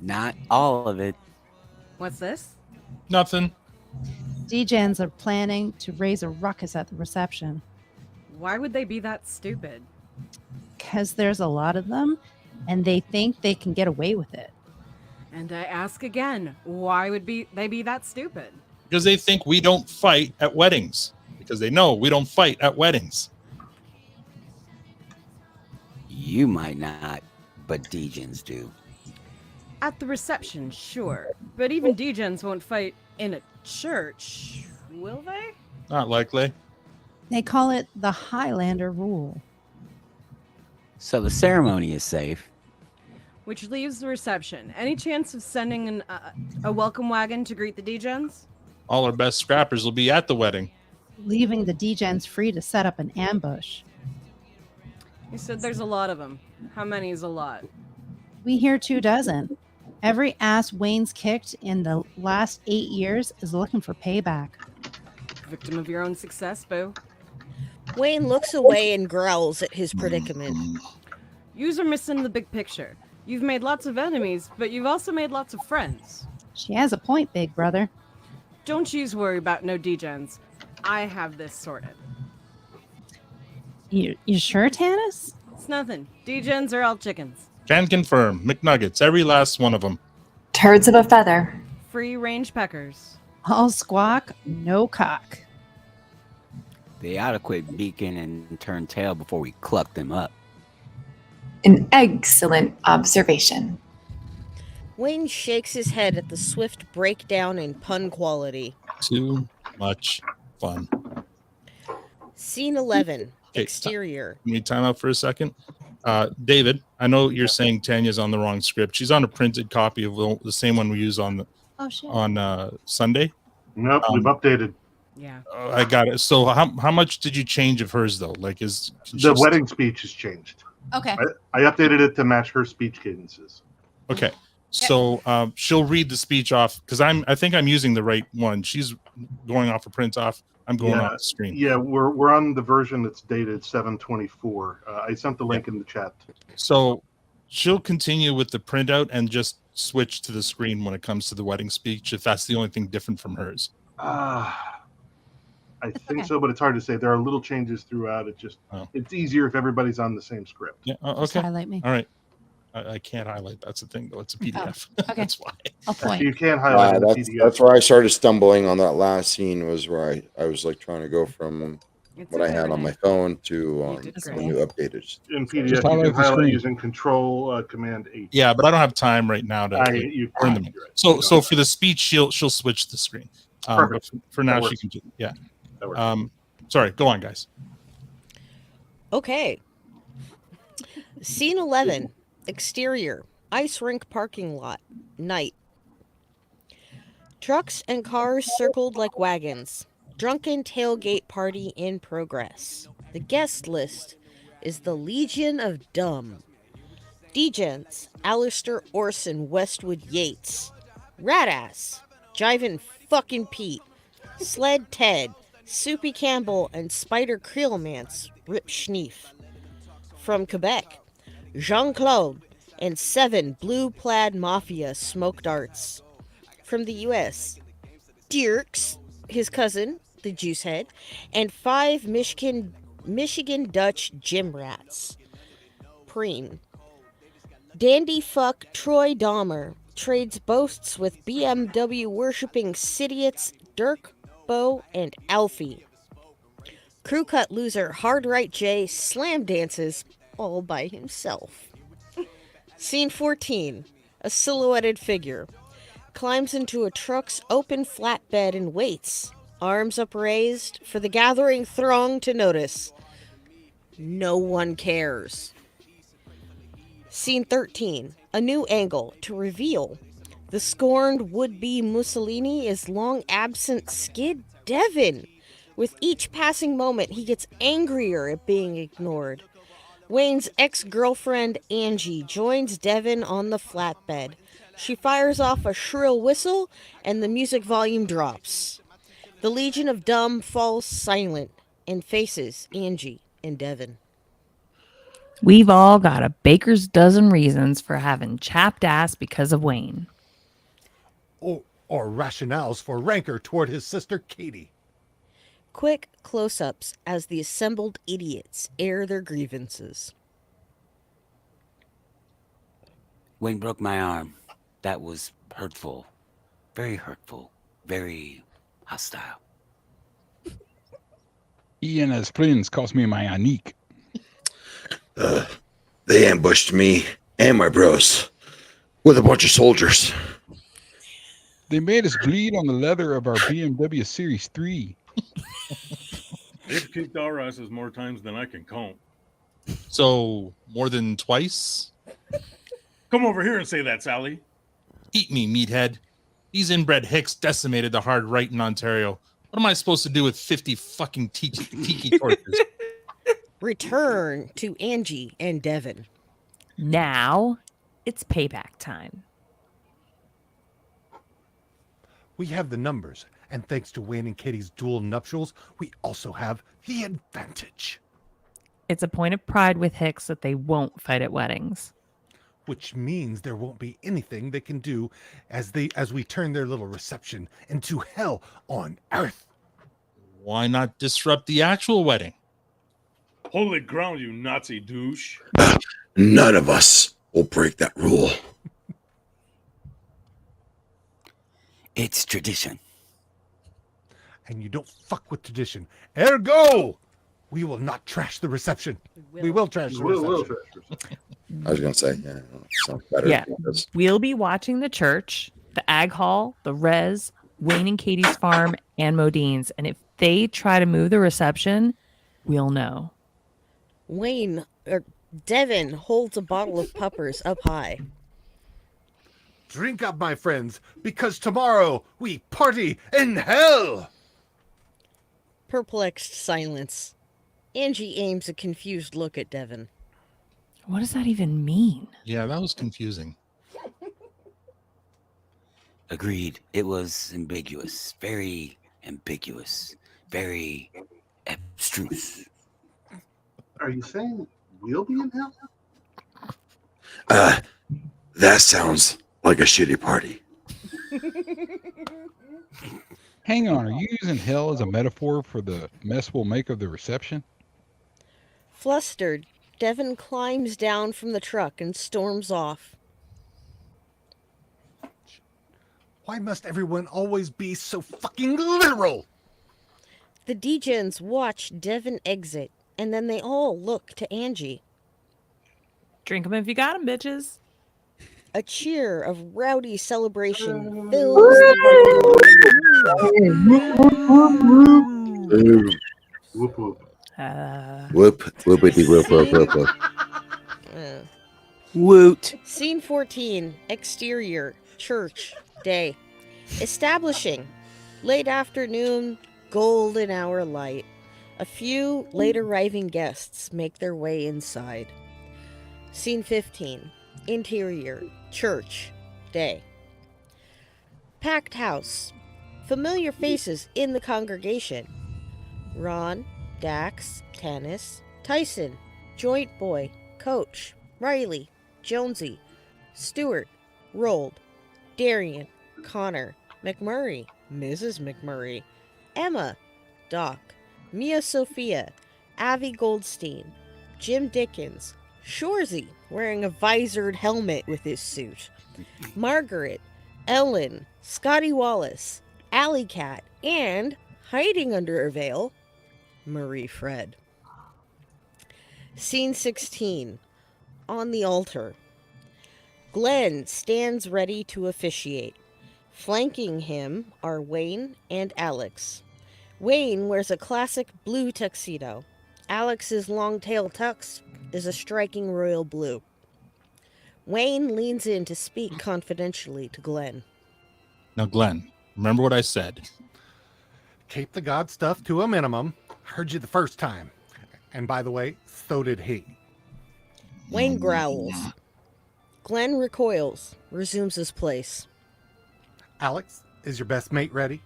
Not all of it. What's this? Nothing. DJs are planning to raise a ruckus at the reception. Why would they be that stupid? Because there's a lot of them, and they think they can get away with it. And I ask again, why would they be that stupid? Because they think we don't fight at weddings. Because they know we don't fight at weddings. You might not, but DJs do. At the reception, sure. But even DJs won't fight in a church, will they? Not likely. They call it the Highlander rule. So the ceremony is safe. Which leaves the reception. Any chance of sending a welcome wagon to greet the DJs? All our best scrappers will be at the wedding. Leaving the DJs free to set up an ambush. You said there's a lot of them. How many is a lot? We hear 24. Every ass Wayne's kicked in the last 8 years is looking for payback. Victim of your own success, Boo. Wayne looks away and growls at his predicament. Yous are missing the big picture. You've made lots of enemies, but you've also made lots of friends. She has a point, big brother. Don't yous worry about no DJs. I have this sorted. You sure, Tanis? It's nothing. DJs are all chickens. Can confirm. McNuggets, every last one of them. Turds of a feather. Free range peckers. All squawk, no cock. They ought to quit beaking and turn tail before we cluck them up. An excellent observation. Wayne shakes his head at the swift breakdown in pun quality. Too much fun. Scene 11. Okay, Exterior. Need time out for a second. David, I know you're saying Tanya's on the wrong script. She's on a printed copy of the same one we use on Sunday. Nope, we've updated. Yeah. I got it. So how much did you change of hers though? Like the wedding speech has changed. Okay. I updated it to match her speech cadences. Okay. So she'll read the speech off because I think I'm using the right one. She's going off a print off. I'm going off the screen. Yeah, we're on the version that's dated 7/24. I sent the link in the chat. So she'll continue with the printout and just switch to the screen when it comes to the wedding speech, if that's the only thing different from hers. I think so, but it's hard to say. There are little changes throughout. It's easier if everybody's on the same script. Yeah. Okay. Just highlight me. All right. I can't highlight. That's the thing, though. It's a PDF. Okay. That's why. I'll point. You can't highlight the PDF. That's where I started stumbling on that last scene. Was where I was like trying to go from what I had on my phone to when you updated. In PDF, you can highlight using Control Command 8. Yeah, but I don't have time right now to turn them. So for the speech, she'll switch the screen. But for now, she can. Yeah. Sorry. Go on, guys. Okay. Scene 11. Exterior. Ice rink parking lot. Night. Trucks and cars circled like wagons. Drunken tailgate party in progress. The guest list is the Legion of Dumb. Degens, Alistair Orson Westwood Yates. Radass, Jivin' fucking Pete. Sled Ted, Soupy Campbell, and Spider Creelmance, Rip Schneef. From Quebec, Jean-Claude and 7 blue-plaid mafia smoke darts. From the U.S., Dirks, his cousin, the Juicehead, and 5 Michigan Dutch gym rats. Preen. Dandy fuck Troy Dahmer trades boasts with BMW worshipping Sidiots Dirk, Bo, and Alfie. Crew cut loser Hard Right J slam dances all by himself. Scene 14. A silhouetted figure climbs into a truck's open flatbed and waits, arms upraised for the gathering throng to notice. No one cares. Scene 13. A new angle to reveal The scorned would-be Mussolini is long absent Skid Devin. With each passing moment, he gets angrier at being ignored. Wayne's ex-girlfriend, Angie, joins Devin on the flatbed. She fires off a shrill whistle, and the music volume drops. The Legion of Dumb falls silent and faces Angie and Devin. We've all got a baker's dozen reasons for having chapped ass because of Wayne. Or rationales for rancor toward his sister Katie. Quick close-ups as the assembled idiots air their grievances. Wayne broke my arm. That was hurtful. Very hurtful. Very hostile. He and his friends cost me my Anik. They ambushed me and my bros with a bunch of soldiers. They made us bleed on the leather of our BMW Series 3. They've kicked our asses more times than I can count. So, more than twice? Come over here and say that, Sally. Eat me, meathead. These inbred hicks decimated the hard right in Ontario. What am I supposed to do with 50 fucking tiki torches? Return to Angie and Devin. Now, it's payback time. We have the numbers, and thanks to Wayne and Katie's dual nuptials, we also have the advantage. It's a point of pride with Hicks that they won't fight at weddings. Which means there won't be anything they can do as we turn their little reception into hell on earth. Why not disrupt the actual wedding? Holy ground, you Nazi douche. None of us will break that rule. It's tradition. And you don't fuck with tradition. Ergo, we will not trash the reception. We will trash the reception. I was going to say, yeah, sounds better. Yeah, we'll be watching the church, the ag hall, the res, Wayne and Katie's farm, and Modine's. And if they try to move the reception, we'll know. Devin holds a bottle of puppers up high. Drink up, my friends, because tomorrow we party in hell. Perplexed silence. Angie aims a confused look at Devin. What does that even mean? Yeah, that was confusing. Agreed. It was ambiguous. Very ambiguous. Very abstruse. Are you saying we'll be in hell? That sounds like a shitty party. Hang on, are you using hell as a metaphor for the mess we'll make of the reception? Flustered, Devin climbs down from the truck and storms off. Why must everyone always be so fucking literal? The Degens watch Devin exit, and then they all look to Angie. Drink them if you got them, bitches. A cheer of rowdy celebration fills the Whoop, whoop. Whoop. Woot. Scene 14, exterior, church, day. Establishing, late afternoon, golden hour light. A few late arriving guests make their way inside. Scene 15, interior, church, day. Packed house. Familiar faces in the congregation. Ron, Dax, Tanis, Tyson, Joint Boy, Coach, Riley, Jonesy, Stewart, Rold, Darian, Connor, McMurray, Mrs. McMurray, Emma, Doc, Mia Sophia, Avi Goldstein, Jim Dickens, Shorzy, wearing a visored helmet with his suit, Margaret, Ellen, Scotty Wallace, Alley Cat, and, hiding under a veil, Marie Fred. Scene 16. On the altar. Glenn stands ready to officiate. Flanking him are Wayne and Alex. Wayne wears a classic blue tuxedo. Alex's long tail tux is a striking royal blue. Wayne leans in to speak confidentially to Glenn. Now, Glenn, remember what I said. Keep the God stuff to a minimum. Heard you the first time. And by the way, so did he. Wayne growls. Glenn recoils, resumes his place. Alex, is your best mate ready?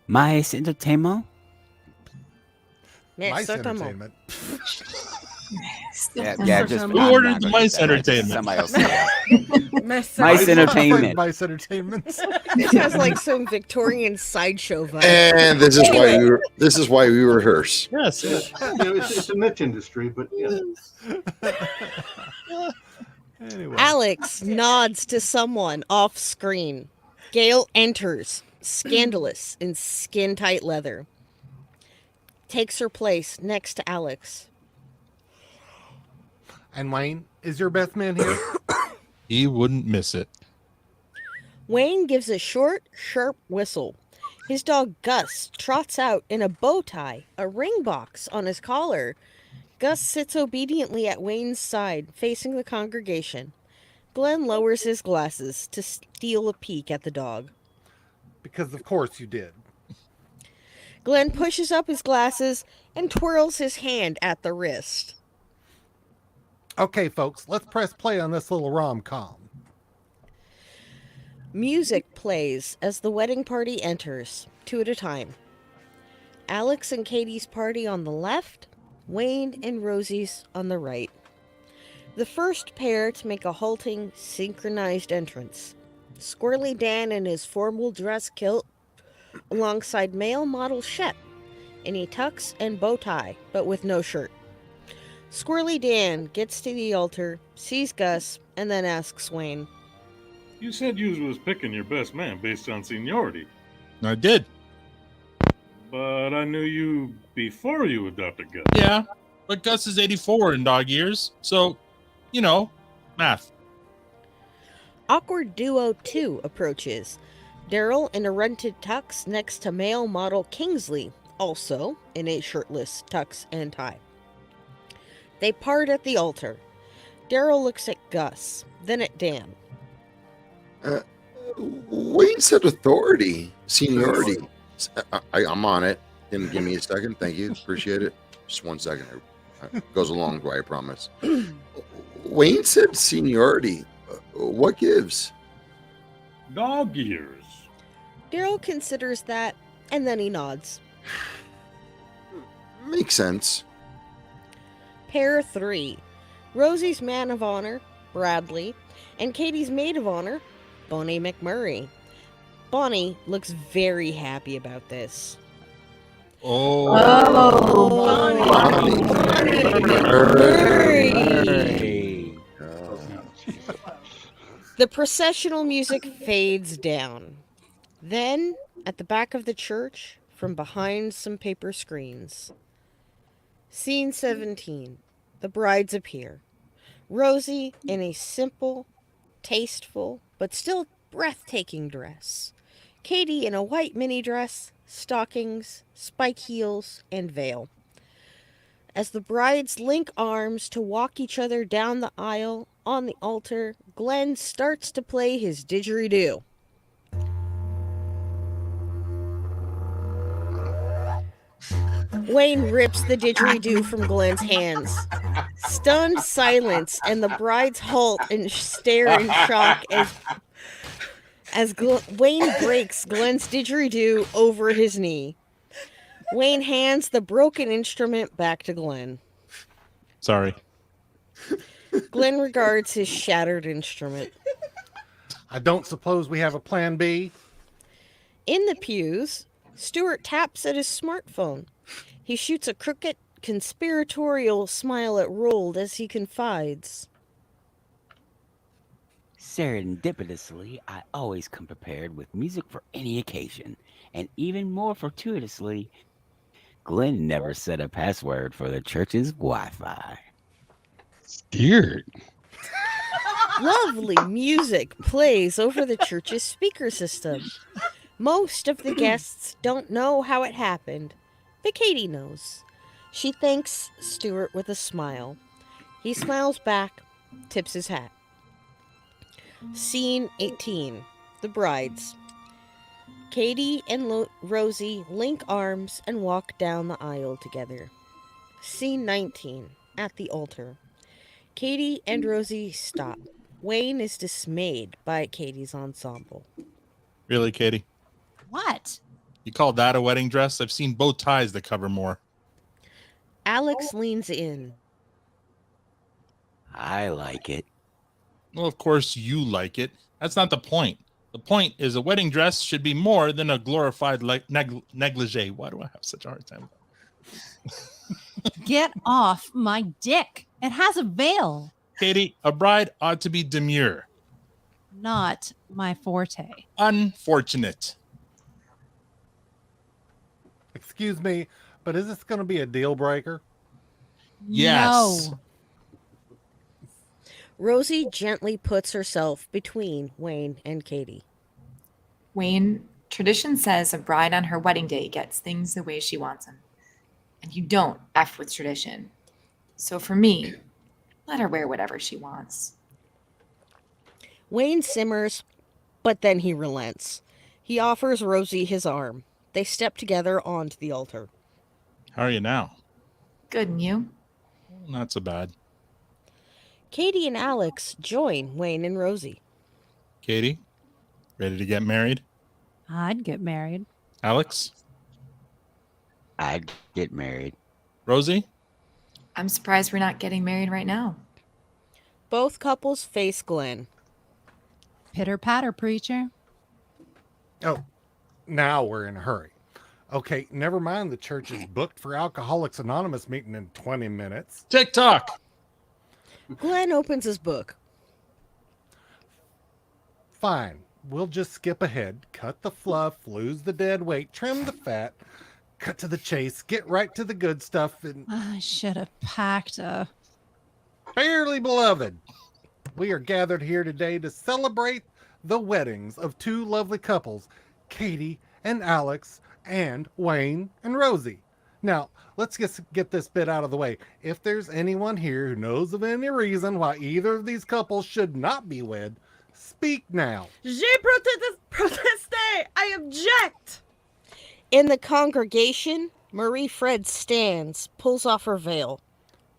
Mais entertainment? Mice entertainment. Yeah, just Who ordered the mice entertainment? Somebody else said that. Mice Mice entertainment. Mice entertainment. It has like some Victorian sideshow vibe. And this is why we rehearse. Yes. It's a niche industry, but yeah. Anyway. Alex nods to someone off screen. Gail enters, scandalous in skin-tight leather. Takes her place next to Alex. And Wayne, is your best man here? He wouldn't miss it. Wayne gives a short, sharp whistle. His dog Gus trots out in a bow tie, a ring box on his collar. Gus sits obediently at Wayne's side, facing the congregation. Glenn lowers his glasses to steal a peek at the dog. Because of course you did. Glenn pushes up his glasses and twirls his hand at the wrist. Okay, folks, let's press play on this little rom-com. Music plays as the wedding party enters, 2 at a time. Alex and Katie's party on the left, Wayne and Rosie's on the right. The first pair to make a halting, synchronized entrance. Squirrely Dan in his formal dress kilt, alongside male model Shep, in a tux and bow tie, but with no shirt. Squirrely Dan gets to the altar, sees Gus, and then asks Wayne, You said you was picking your best man based on seniority. I did. But I knew you before you adopted Gus. Yeah, but Gus is 84 in dog years, so, math. Awkward Duo 2 approaches. Daryl in a rented tux next to male model Kingsley, also in a shirtless tux and tie. They part at the altar. Daryl looks at Gus, then at Dan. Wayne said authority, seniority. I'm on it. Give me a second. Thank you. Appreciate it. Just 1 second. It goes a long way, I promise. Wayne said seniority. What gives? Dog years. Daryl considers that, and then he nods. Makes sense. Pair 3. Rosie's man of honor, Bradley, and Katie's maid of honor, Bonnie McMurray. Bonnie looks very happy about this. Oh. Bonnie. The processional music fades down. Then, at the back of the church, from behind some paper screens. Scene 17. The brides appear. Rosie in a simple, tasteful, but still breathtaking dress. Katie in a white mini dress, stockings, spike heels, and veil. As the brides link arms to walk each other down the aisle on the altar, Glenn starts to play his didgeridoo. Wayne rips the didgeridoo from Glenn's hands. Stunned silence, and the brides halt and stare in shock as Wayne breaks Glenn's didgeridoo over his knee. Wayne hands the broken instrument back to Glenn. Sorry. Glenn regards his shattered instrument. I don't suppose we have a plan B? In the pews, Stuart taps at his smartphone. He shoots a crooked, conspiratorial smile at Rold as he confides. Serendipitously, I always come prepared with music for any occasion. And even more fortuitously, Glenn never set a password for the church's Wi-Fi. Scared. Lovely music plays over the church's speaker system. Most of the guests don't know how it happened, but Katie knows. She thanks Stuart with a smile. He smiles back, tips his hat. Scene 18. The brides. Katie and Rosie link arms and walk down the aisle together. Scene 19. At the altar. Katie and Rosie stop. Wayne is dismayed by Katie's ensemble. Really, Katie? What? You call that a wedding dress? I've seen bow ties that cover more. Alex leans in. I like it. Well, of course you like it. That's not the point. The point is a wedding dress should be more than a glorified negligee. Why do I have such a hard time? Get off my dick. It has a veil. Katie, a bride ought to be demure. Not my forte. Unfortunate. Excuse me, but is this going to be a deal breaker? Yes. No. Rosie gently puts herself between Wayne and Katie. Wayne, tradition says a bride on her wedding day gets things the way she wants them. And you don't F with tradition. So for me, let her wear whatever she wants. Wayne simmers, but then he relents. He offers Rosie his arm. They step together onto the altar. How are you now? Good, and you? Not so bad. Katie and Alex join Wayne and Rosie. Katie, ready to get married? I'd get married. Alex? I'd get married. Rosie? I'm surprised we're not getting married right now. Both couples face Glenn. Pitter patter, preacher. Oh, now we're in a hurry. Okay, never mind the church is booked for Alcoholics Anonymous meeting in 20 minutes. TikTok! Glenn opens his book. Fine. We'll just skip ahead, cut the fluff, lose the dead weight, trim the fat, cut to the chase, get right to the good stuff, and I should have packed a... Fairly beloved, we are gathered here today to celebrate the weddings of two lovely couples, Katie and Alex, and Wayne and Rosie. Now, let's get this bit out of the way. If there's anyone here who knows of any reason why either of these couples should not be wed, speak now. Je proteste! I object! In the congregation, Marie Fred stands, pulls off her veil.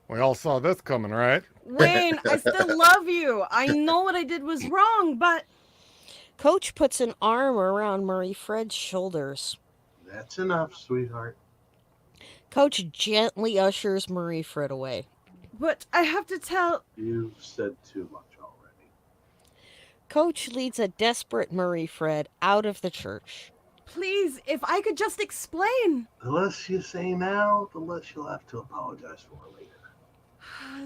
We all saw this coming, right? Wayne, I still love you. I know what I did was wrong, but... Coach puts an arm around Marie Fred's shoulders. That's enough, sweetheart. Coach gently ushers Marie Fred away. But I have to tell... You've said too much already. Coach leads a desperate Marie Fred out of the church. Please, if I could just explain. The less you say now, the less you'll have to apologize for later.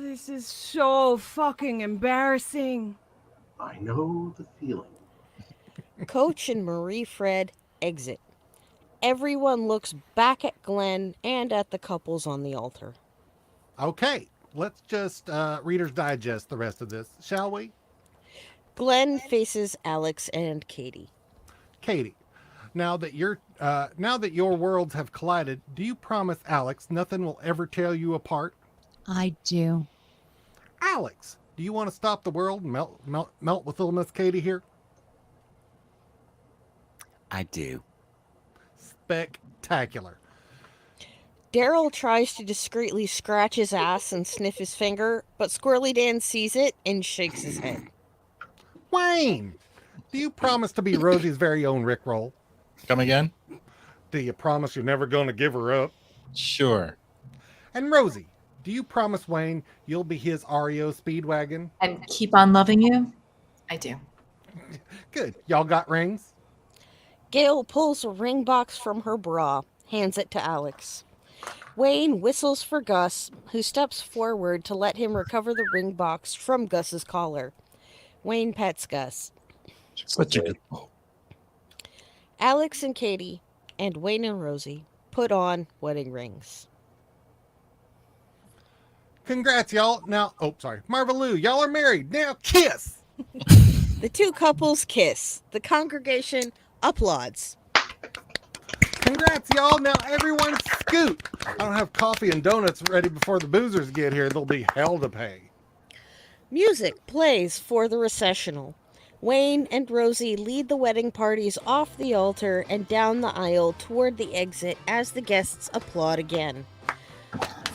This is so fucking embarrassing. I know the feeling. Coach and Marie Fred exit. Everyone looks back at Glenn and at the couples on the altar. Okay, let's just Reader's Digest the rest of this, shall we? Glenn faces Alex and Katie. Katie, now that your worlds have collided, do you promise Alex nothing will ever tear you apart? I do. Alex, do you want to stop the world and melt with little Miss Katie here? I do. Spectacular. Daryl tries to discreetly scratch his ass and sniff his finger, but Squirrely Dan sees it and shakes his head. Wayne, do you promise to be Rosie's very own Rickroll? Come again? Do you promise you're never going to give her up? Sure. And Rosie, do you promise Wayne you'll be his REO Speedwagon? And keep on loving you? I do. Good. Y'all got rings? Gail pulls a ring box from her bra, hands it to Alex. Wayne whistles for Gus, who steps forward to let him recover the ring box from Gus's collar. Wayne pets Gus. Such a good. Alex and Katie, and Wayne and Rosie, put on wedding rings. Congrats, y'all. Now, Marvaloo, y'all are married. Now kiss. The two couples kiss. The congregation applauds. Congrats, y'all. Now everyone scoot. I don't have coffee and donuts ready before the boozers get here. There'll be hell to pay. Music plays for the recessional. Wayne and Rosie lead the wedding parties off the altar and down the aisle toward the exit as the guests applaud again.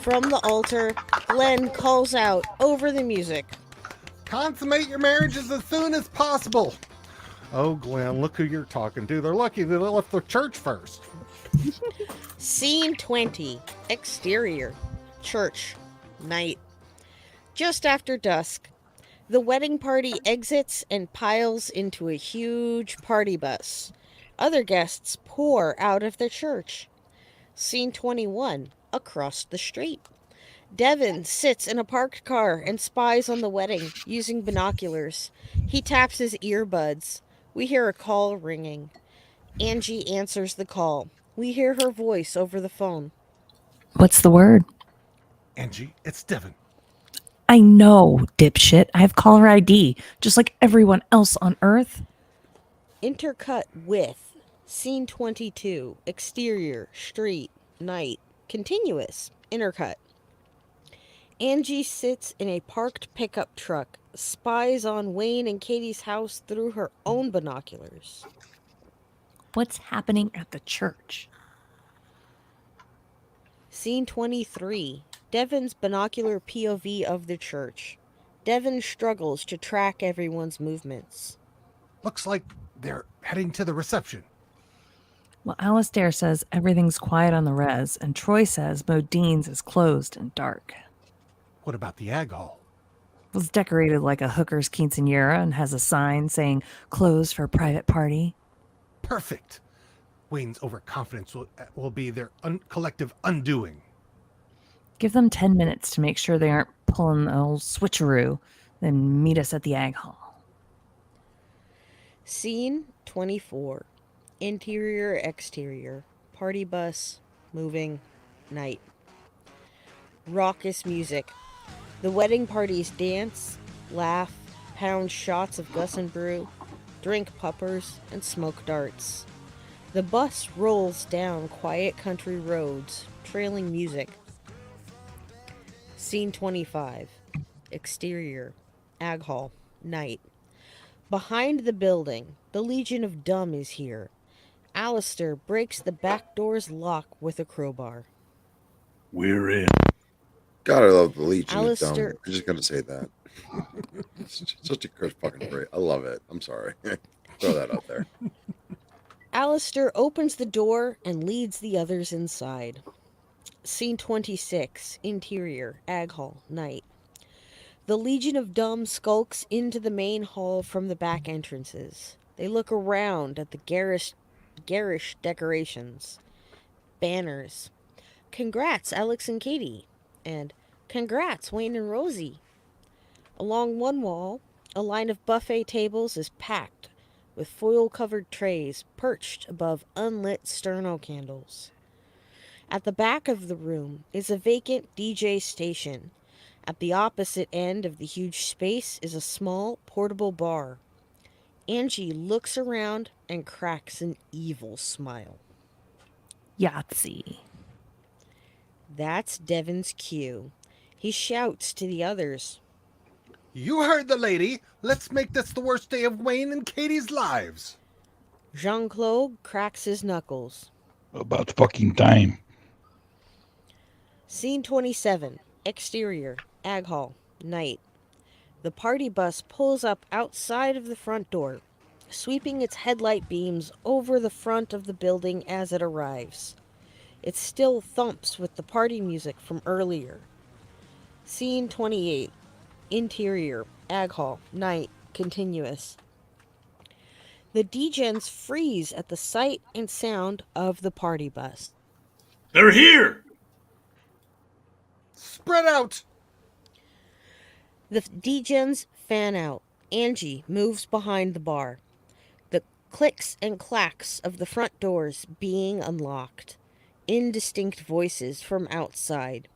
From the altar, Glenn calls out over the music. Consummate your marriages as soon as possible. Oh, Glenn, look who you're talking to. They're lucky they left the church first. Scene 20. Exterior. Church. Night. Just after dusk, the wedding party exits and piles into a huge party bus. Other guests pour out of the church. Scene 21. Across the street. Devin sits in a parked car and spies on the wedding using binoculars. He taps his earbuds. We hear a call ringing. Angie answers the call. We hear her voice over the phone. What's the word? Angie, it's Devin. I know, dipshit. I have caller ID, just like everyone else on Earth. Intercut with Scene 22. Exterior. Street. Night. Continuous. Intercut. Angie sits in a parked pickup truck, spies on Wayne and Katie's house through her own binoculars. What's happening at the church? Scene 23. Devin's binocular POV of the church. Devin struggles to track everyone's movements. Looks like they're heading to the reception. Well, Alistair says everything's quiet on the res, and Troy says Modine's is closed and dark. What about the ag hall? It was decorated like a hooker's quinceanera and has a sign saying closed for a private party. Perfect. Wayne's overconfidence will be their collective undoing. Give them 10 minutes to make sure they aren't pulling the old switcheroo, then meet us at the ag hall. Scene 24. Interior, exterior. Party bus, moving, night. Raucous music. The wedding parties dance, laugh, pound shots of Gus and Brew, drink puppers, and smoke darts. The bus rolls down quiet country roads, trailing music. Scene 25. Exterior. Ag hall. Night. Behind the building, the Legion of Dumb is here. Alistair breaks the back door's lock with a crowbar. We're in. God, I love the Legion of Alistair... Dumb. I'm just going to say that. It's such a good fucking great. I love it. I'm sorry. Throw that out there. Alistair opens the door and leads the others inside. Scene 26. Interior. Ag hall. Night. The Legion of Dumb skulks into the main hall from the back entrances. They look around at the garish decorations. Banners. Congrats, Alex and Katie. And congrats, Wayne and Rosie. Along one wall, a line of buffet tables is packed with foil-covered trays perched above unlit sterno candles. At the back of the room is a vacant DJ station. At the opposite end of the huge space is a small, portable bar. Angie looks around and cracks an evil smile. Yahtzee. That's Devin's cue. He shouts to the others. You heard the lady. Let's make this the worst day of Wayne and Katie's lives. Jean-Claude cracks his knuckles. About fucking time. Scene 27. Exterior. Ag hall. Night. The party bus pulls up outside of the front door, sweeping its headlight beams over the front of the building as it arrives. It still thumps with the party music from earlier. Scene 28. Interior. Ag hall. Night. Continuous. The D-Gens freeze at the sight and sound of the party bus. They're here! Spread out! The D-Gens fan out. Angie moves behind the bar. The clicks and clacks of the front doors being unlocked. Indistinct voices from outside.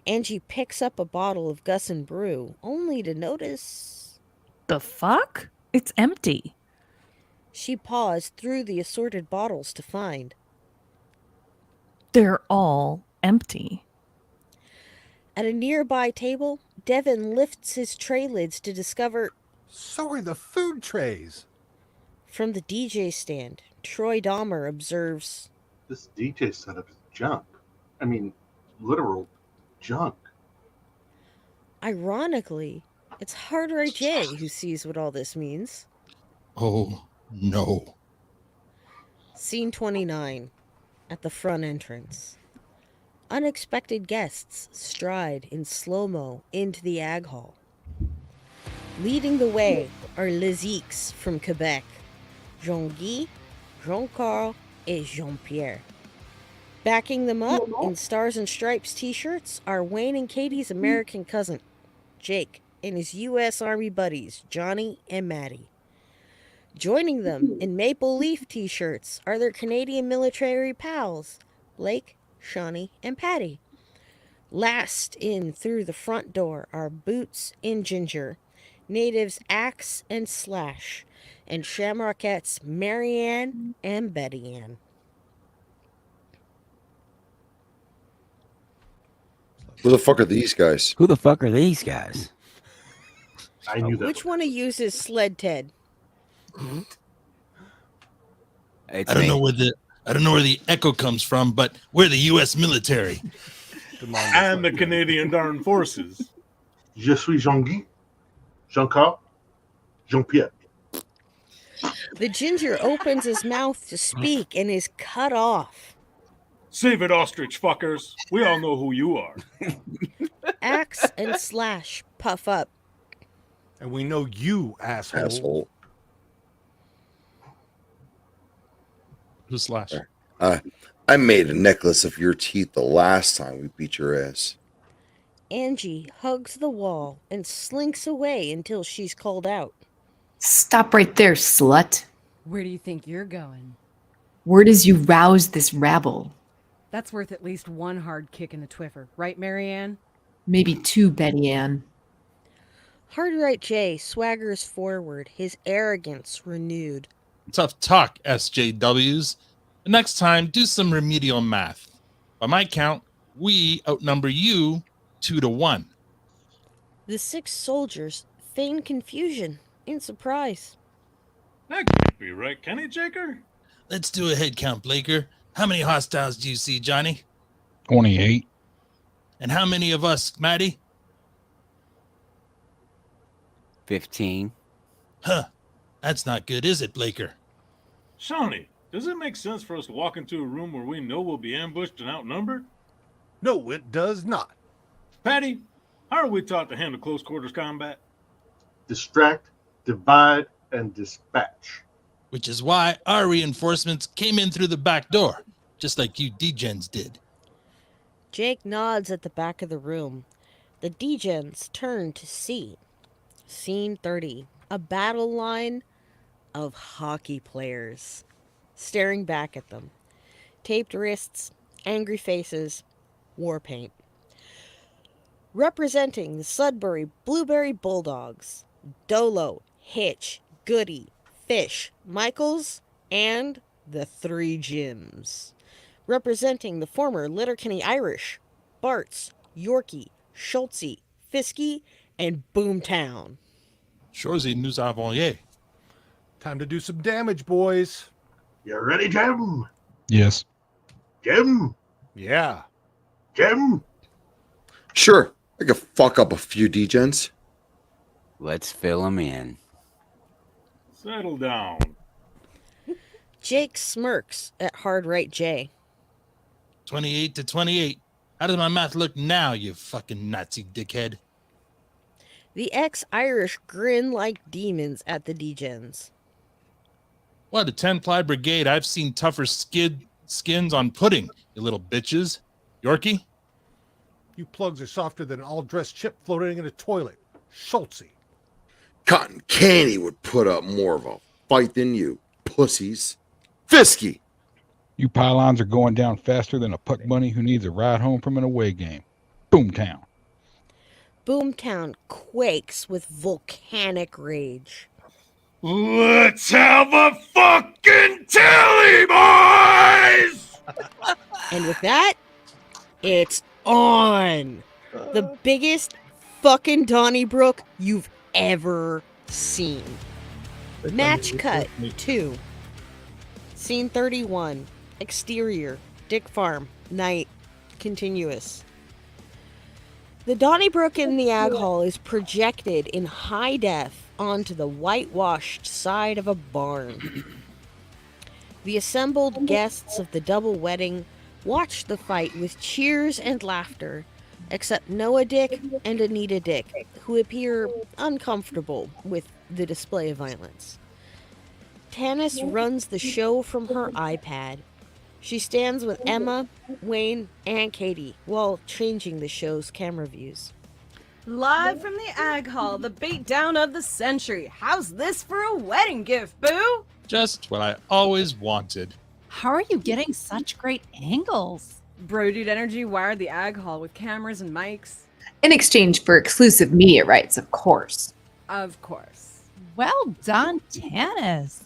Angie picks up a bottle of Gus and Brew, only to notice... The fuck? It's empty. She paused through the assorted bottles to find. They're all empty. At a nearby table, Devin lifts his tray lids to discover... So are the food trays. From the DJ stand, Troy Dahmer observes... This DJ setup is junk. I mean, literal junk. Ironically, it's Hard Right J who sees what all this means. Oh, no. Scene 29, at the front entrance. Unexpected guests stride in slow-mo into the Ag Hall. Leading the way are Les X from Quebec, Jean-Guy, Jean-Carl, and Jean-Pierre. Backing them up in Stars and Stripes t-shirts are Wayne and Katie's American cousin, Jake, and his U.S. Army buddies, Johnny and Maddie. Joining them in Maple Leaf t-shirts are their Canadian military pals, Blake, Shawnee, and Patty. Last in through the front door are Boots and Ginger, natives Axe and Slash, and Shamrockettes Marianne and Betty Ann. Who the fuck are these guys? Who the fuck are these guys? I knew that. Which one of you is Sled Ted? I don't know where the echo comes from, but we're the U.S. military. And the Canadian Armed Forces. Je suis Jean-Guy, Jean-Carl, Jean-Pierre. The ginger opens his mouth to speak and is cut off. Save it, ostrich fuckers. We all know who you are. Axe and Slash puff up. And we know you, asshole. Who's Slash? I made a necklace of your teeth the last time we beat your ass. Angie hugs the wall and slinks away until she's called out. Stop right there, slut. Where do you think you're going? Word is you roused this rabble. That's worth at least one hard kick in the Twiffer, right, Marianne? Maybe two, Betty Ann. Hard Right J swaggers forward, his arrogance renewed. Tough talk, SJWs. The next time, do some remedial math. By my count, we outnumber you 2-1. The 6 soldiers feign confusion in surprise. That can't be right, can it, Jaker? Let's do a head count, Blaker. How many hostiles do you see, Johnny? 28. And how many of us, Maddie? 15. Huh. That's not good, is it, Blaker? Shawnee, does it make sense for us to walk into a room where we know we'll be ambushed and outnumbered? No, it does not. Patty, how are we taught to handle close quarters combat? Distract, divide, and dispatch. Which is why our reinforcements came in through the back door, just like you degens did. Jake nods at the back of the room. The degens turn to see. Scene 30. A battle line of hockey players staring back at them. Taped wrists, angry faces, war paint. Representing the Sudbury Blueberry Bulldogs, Dolo, Hitch, Goody, Fish, Michaels, and the 3 Jims. Representing the former Letterkenny Irish, Barts, Yorkie, Schultze, Fiske, and Boomtown. Shorzy nous avons ye. Time to do some damage, boys. You ready, Jim? Yes. Jim? Yeah. Jim? Sure, I could fuck up a few degens. Let's fill them in. Settle down. Jake smirks at Hard Right J. 28-28. How does my math look now, you fucking Nazi dickhead? The ex-Irish grin like demons at the degens. What, a 10-ply brigade? I've seen tougher skins on pudding, you little bitches. Yorkie? You plugs are softer than an all-dressed chip floating in a toilet. Schultze. Cotton Candy would put up more of a fight than you, pussies. Fiske. You pylons are going down faster than a puck bunny who needs a ride home from an away game. Boomtown. Boomtown quakes with volcanic rage. Let's have a fucking tally, boys! And with that, it's on. The biggest, fucking Donnybrook you've ever seen. Match cut 2. Scene 31. Exterior. Dick Farm. Night. Continuous. The Donnybrook in the Ag Hall is projected in high def onto the whitewashed side of a barn. The assembled guests of the double wedding watch the fight with cheers and laughter, except Noah Dick and Anita Dick, who appear uncomfortable with the display of violence. Tanis runs the show from her iPad. She stands with Emma, Wayne, and Katie while changing the show's camera views. Live from the Ag Hall, the beatdown of the century. How's this for a wedding gift, boo? Just what I always wanted. How are you getting such great angles? Bro Dude Energy wired the Ag Hall with cameras and mics. In exchange for exclusive media rights, of course. Of course. Well done, Tanis.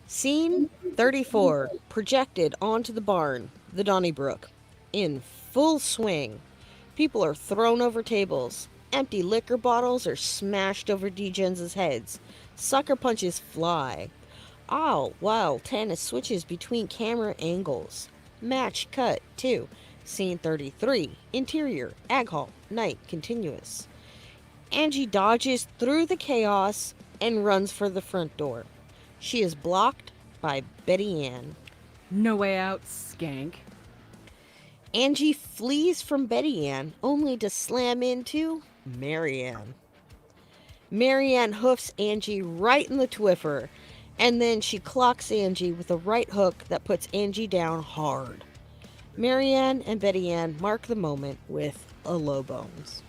Scene 34, projected onto the barn, the Donnybrook. In full swing. People are thrown over tables. Empty liquor bottles are smashed over D-Gens' heads. Sucker punches fly. All while Tanis switches between camera angles. Match cut 2. Scene 33, interior, Ag Hall, night, continuous. Angie dodges through the chaos and runs for the front door. She is blocked by Betty Ann. No way out, skank. Angie flees from Betty Ann, only to slam into Marianne. Marianne hoofs Angie right in the Twiffer, and then she clocks Angie with a right hook that puts Angie down hard. Marianne and Betty Ann mark the moment with a low bones.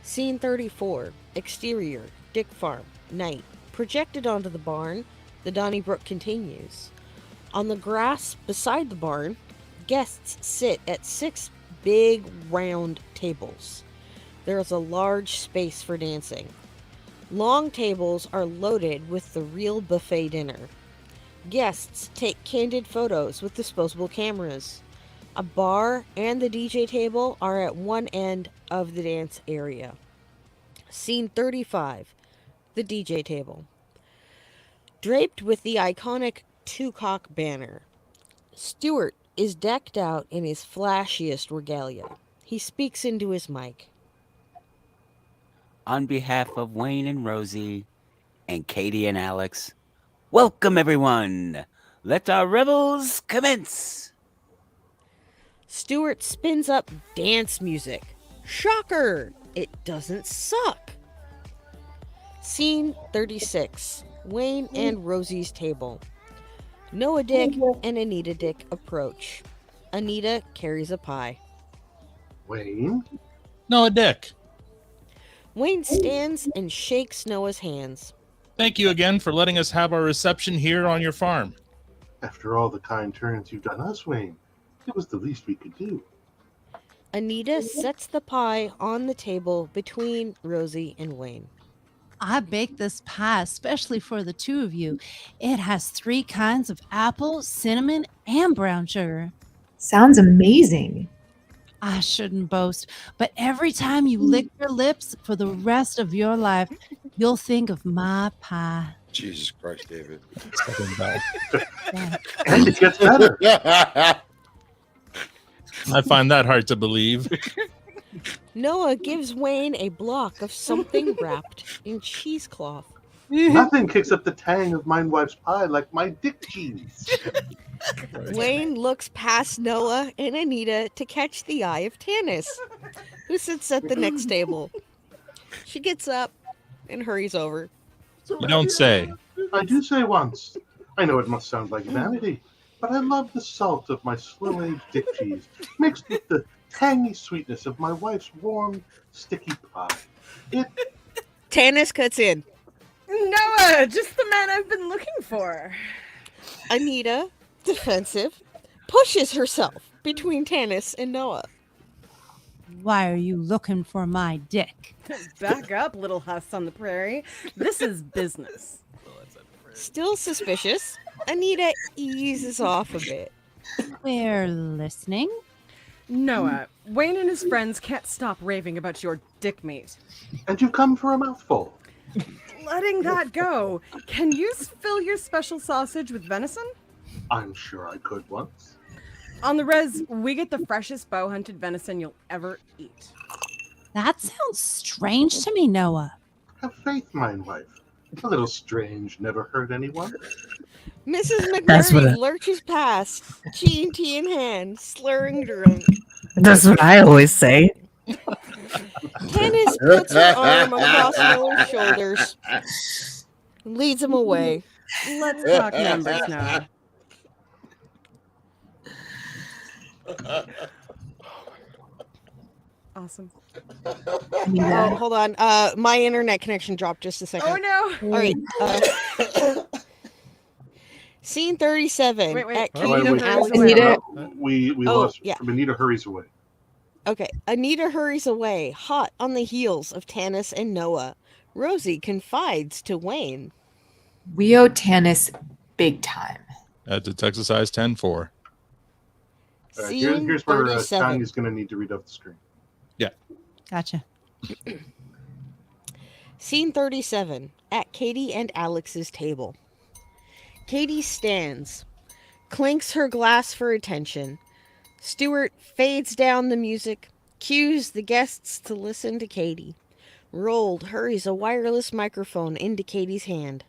Scene 34, exterior, Dick Farm, night. Projected onto the barn, the Donnybrook continues. On the grass beside the barn, guests sit at 6 big round tables. There is a large space for dancing. Long tables are loaded with the real buffet dinner. Guests take candid photos with disposable cameras. A bar and the DJ table are at one end of the dance area. Scene 35, the DJ table. Draped with the iconic two-cock banner, Stuart is decked out in his flashiest regalia. He speaks into his mic. On behalf of Wayne and Rosie and Katie and Alex, welcome everyone. Let our revels commence. Stuart spins up dance music. Shocker! It doesn't suck. Scene 36. Wayne and Rosie's table. Noah Dick and Anita Dick approach. Anita carries a pie. Wayne? Noah Dick. Wayne stands and shakes Noah's hands. Thank you again for letting us have our reception here on your farm. After all the kind turns you've done us, Wayne, it was the least we could do. Anita sets the pie on the table between Rosie and Wayne. I baked this pie especially for the two of you. It has 3 kinds of apple, cinnamon, and brown sugar. Sounds amazing. I shouldn't boast, but every time you lick your lips for the rest of your life, you'll think of my pie. Jesus Christ, David. And it gets better. I find that hard to believe. Noah gives Wayne a block of something wrapped in cheesecloth. Nothing kicks up the tang of my wife's pie like my dick cheese. Wayne looks past Noah and Anita to catch the eye of Tanis, who sits at the next table. She gets up and hurries over. You don't say. I do say once. I know it must sound like vanity, but I love the salt of my slow-aged dick cheese mixed with the tangy sweetness of my wife's warm, sticky pie. Tanis cuts in. Noah, just the man I've been looking for. Anita, defensive, pushes herself between Tanis and Noah. Why are you looking for my dick? Back up, little huss on the prairie. This is business. Still suspicious, Anita eases off a bit. We're listening. Noah, Wayne and his friends can't stop raving about your dick meat. And you've come for a mouthful. Letting that go, can you fill your special sausage with venison? I'm sure I could once. On the res, we get the freshest bow-hunted venison you'll ever eat. That sounds strange to me, Noah. Have faith, mine wife. A little strange never hurt anyone. Mrs. That's what McMurray I- lurches past, G&T in hand, slurring drunk. That's what I always say. Dennis puts her arm across Miller's shoulders and leads him away. Let's talk numbers now. Awesome. Oh, hold on. My internet connection dropped just a second. Oh no! All right. Scene 37. Wait. At Wait, Kingdom wait. Alex. Anita? We Oh, lost. yeah. Anita hurries away. Okay. Anita hurries away, hot on the heels of Tanis and Noah. Rosie confides to Wayne. We owe Tanis big time. That's a Texas size 10-4. All right, Scene here's where 37. Tanya's going to need to read off the screen. Gotcha. Scene 37. At Katie and Alex's table. Katie stands, clinks her glass for attention. Stuart fades down the music, cues the guests to listen to Katie. Rolled hurries a wireless microphone into Katie's hand.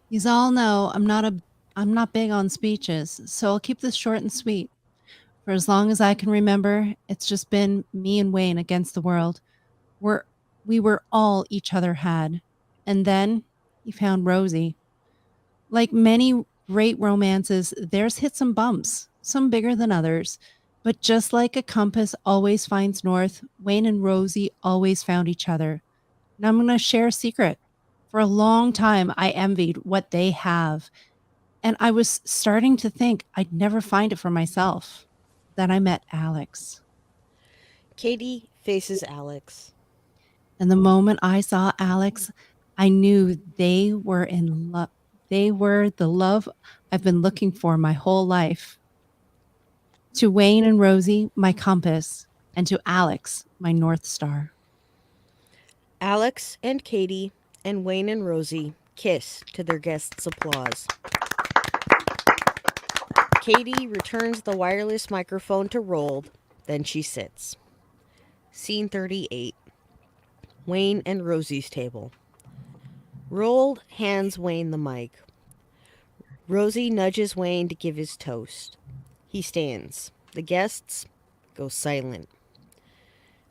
You all know I'm not big on speeches, so I'll keep this short and sweet. For as long as I can remember, it's just been me and Wayne against the world. We were all each other had. And then he found Rosie. Like many great romances, theirs hit some bumps, some bigger than others. But just like a compass always finds north, Wayne and Rosie always found each other. And I'm going to share a secret. For a long time, I envied what they have. And I was starting to think I'd never find it for myself. Then I met Alex. Katie faces Alex. And the moment I saw Alex, I knew they were in love. They were the love I've been looking for my whole life. To Wayne and Rosie, my compass, and to Alex, my North Star. Alex and Katie and Wayne and Rosie kiss to their guests' applause. Katie returns the wireless microphone to Rold, then she sits. Scene 38. Wayne and Rosie's table. Rold hands Wayne the mic. Rosie nudges Wayne to give his toast. He stands. The guests go silent.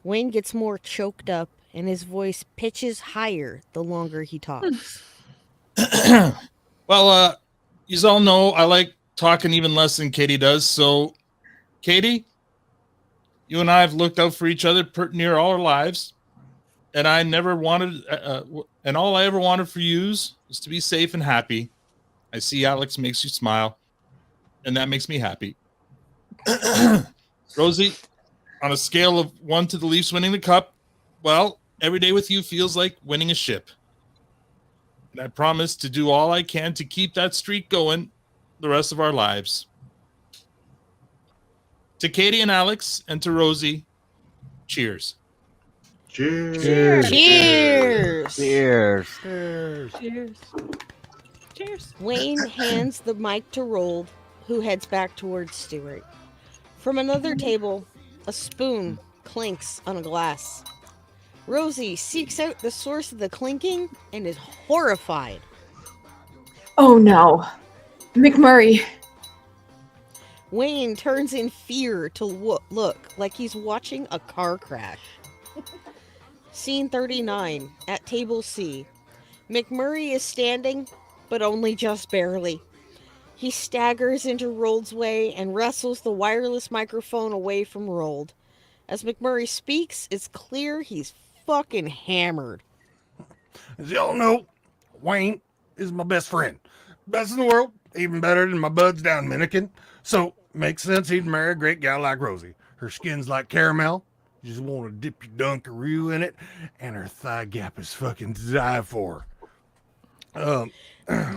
Wayne gets more choked up and his voice pitches higher the longer he talks. Well, you all know I like talking even less than Katie does. So, Katie, you and I have looked out for each other near all our lives, and I never wanted, and all I ever wanted for you is to be safe and happy. I see Alex makes you smile, and that makes me happy. Rosie, on a scale of 1 to the Leafs winning the cup, well, every day with you feels like winning a ship. And I promise to do all I can to keep that streak going the rest of our lives. To Katie and Alex and to Rosie, cheers. Cheers. Cheers. Cheers. Cheers. Cheers. Wayne hands the mic to Rold, who heads back towards Stuart. From another table, a spoon clinks on a glass. Rosie seeks out the source of the clinking and is horrified. Oh no. McMurray. Wayne turns in fear to look like he's watching a car crash. Scene 39, at table C. McMurray is standing, but only just barely. He staggers into Rold's way and wrestles the wireless microphone away from Rold. As McMurray speaks, it's clear he's fucking hammered. As y'all know, Wayne is my best friend. Best in the world, even better than my buds down in Dominican. So, makes sense he'd marry a great gal like Rosie. Her skin's like caramel. You just want to dip your Dunkaroo in it. And her thigh gap is fucking to die for.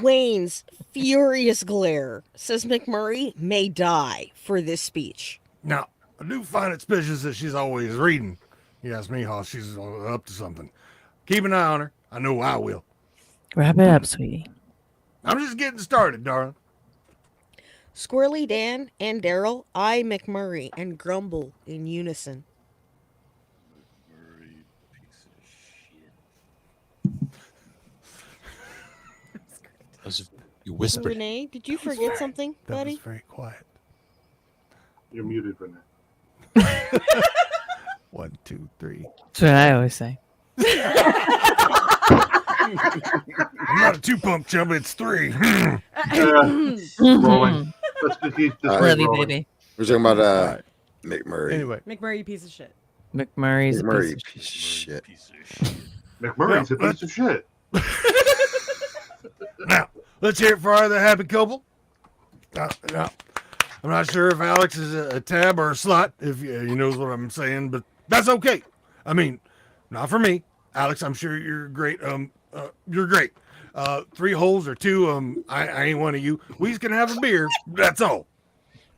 Wayne's furious glare says McMurray may die for this speech. Now, I do find it suspicious that she's always reading. You ask me how she's up to something. Keep an eye on her. I know I will. Wrap it up, sweetie. I'm just getting started, darling. Squirrely Dan and Daryl eye McMurray and grumble in unison. You whispered. Renee, did you forget something, That buddy? was very quiet. You're muted, Renee. 1, 2, 3. That's what I always say. I'm not a 2-pump chump, it's 3. Rolling. Let's keep this Love you, rolling. baby. We're talking about McMurray. Anyway, McMurray, you piece of shit. McMurray's a McMurray, piece of piece of shit. McMurray's a piece of shit. now, let's hear it for our other happy couple. Now, I'm not sure if Alex is a tab or a slot, if he knows what I'm saying, but that's okay. I mean, not for me. Alex, I'm sure you're great. You're great. 3 holes or 2, I ain't one of you. We just gonna have a beer. That's all.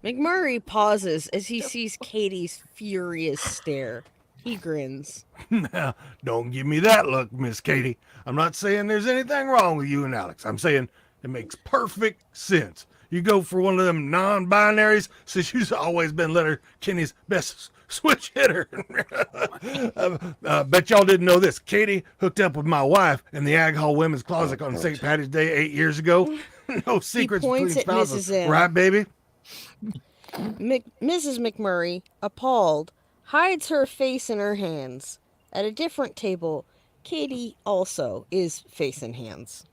McMurray pauses as he sees Katie's furious stare. He grins. Now, don't give me that look, Miss Katie. I'm not saying there's anything wrong with you and Alex. I'm saying it makes perfect sense. You go for one of them non-binaries since you've always been Letterkenny's best switch hitter. Bet y'all didn't know this. Katie hooked up with my wife in the Ag Hall Women's Closet on St. Patty's Day 8 years ago. No secrets between points at spouses. Mrs. M. Right, baby? Mrs. McMurray, appalled, hides her face in her hands. At a different table, Katie also is face in hands.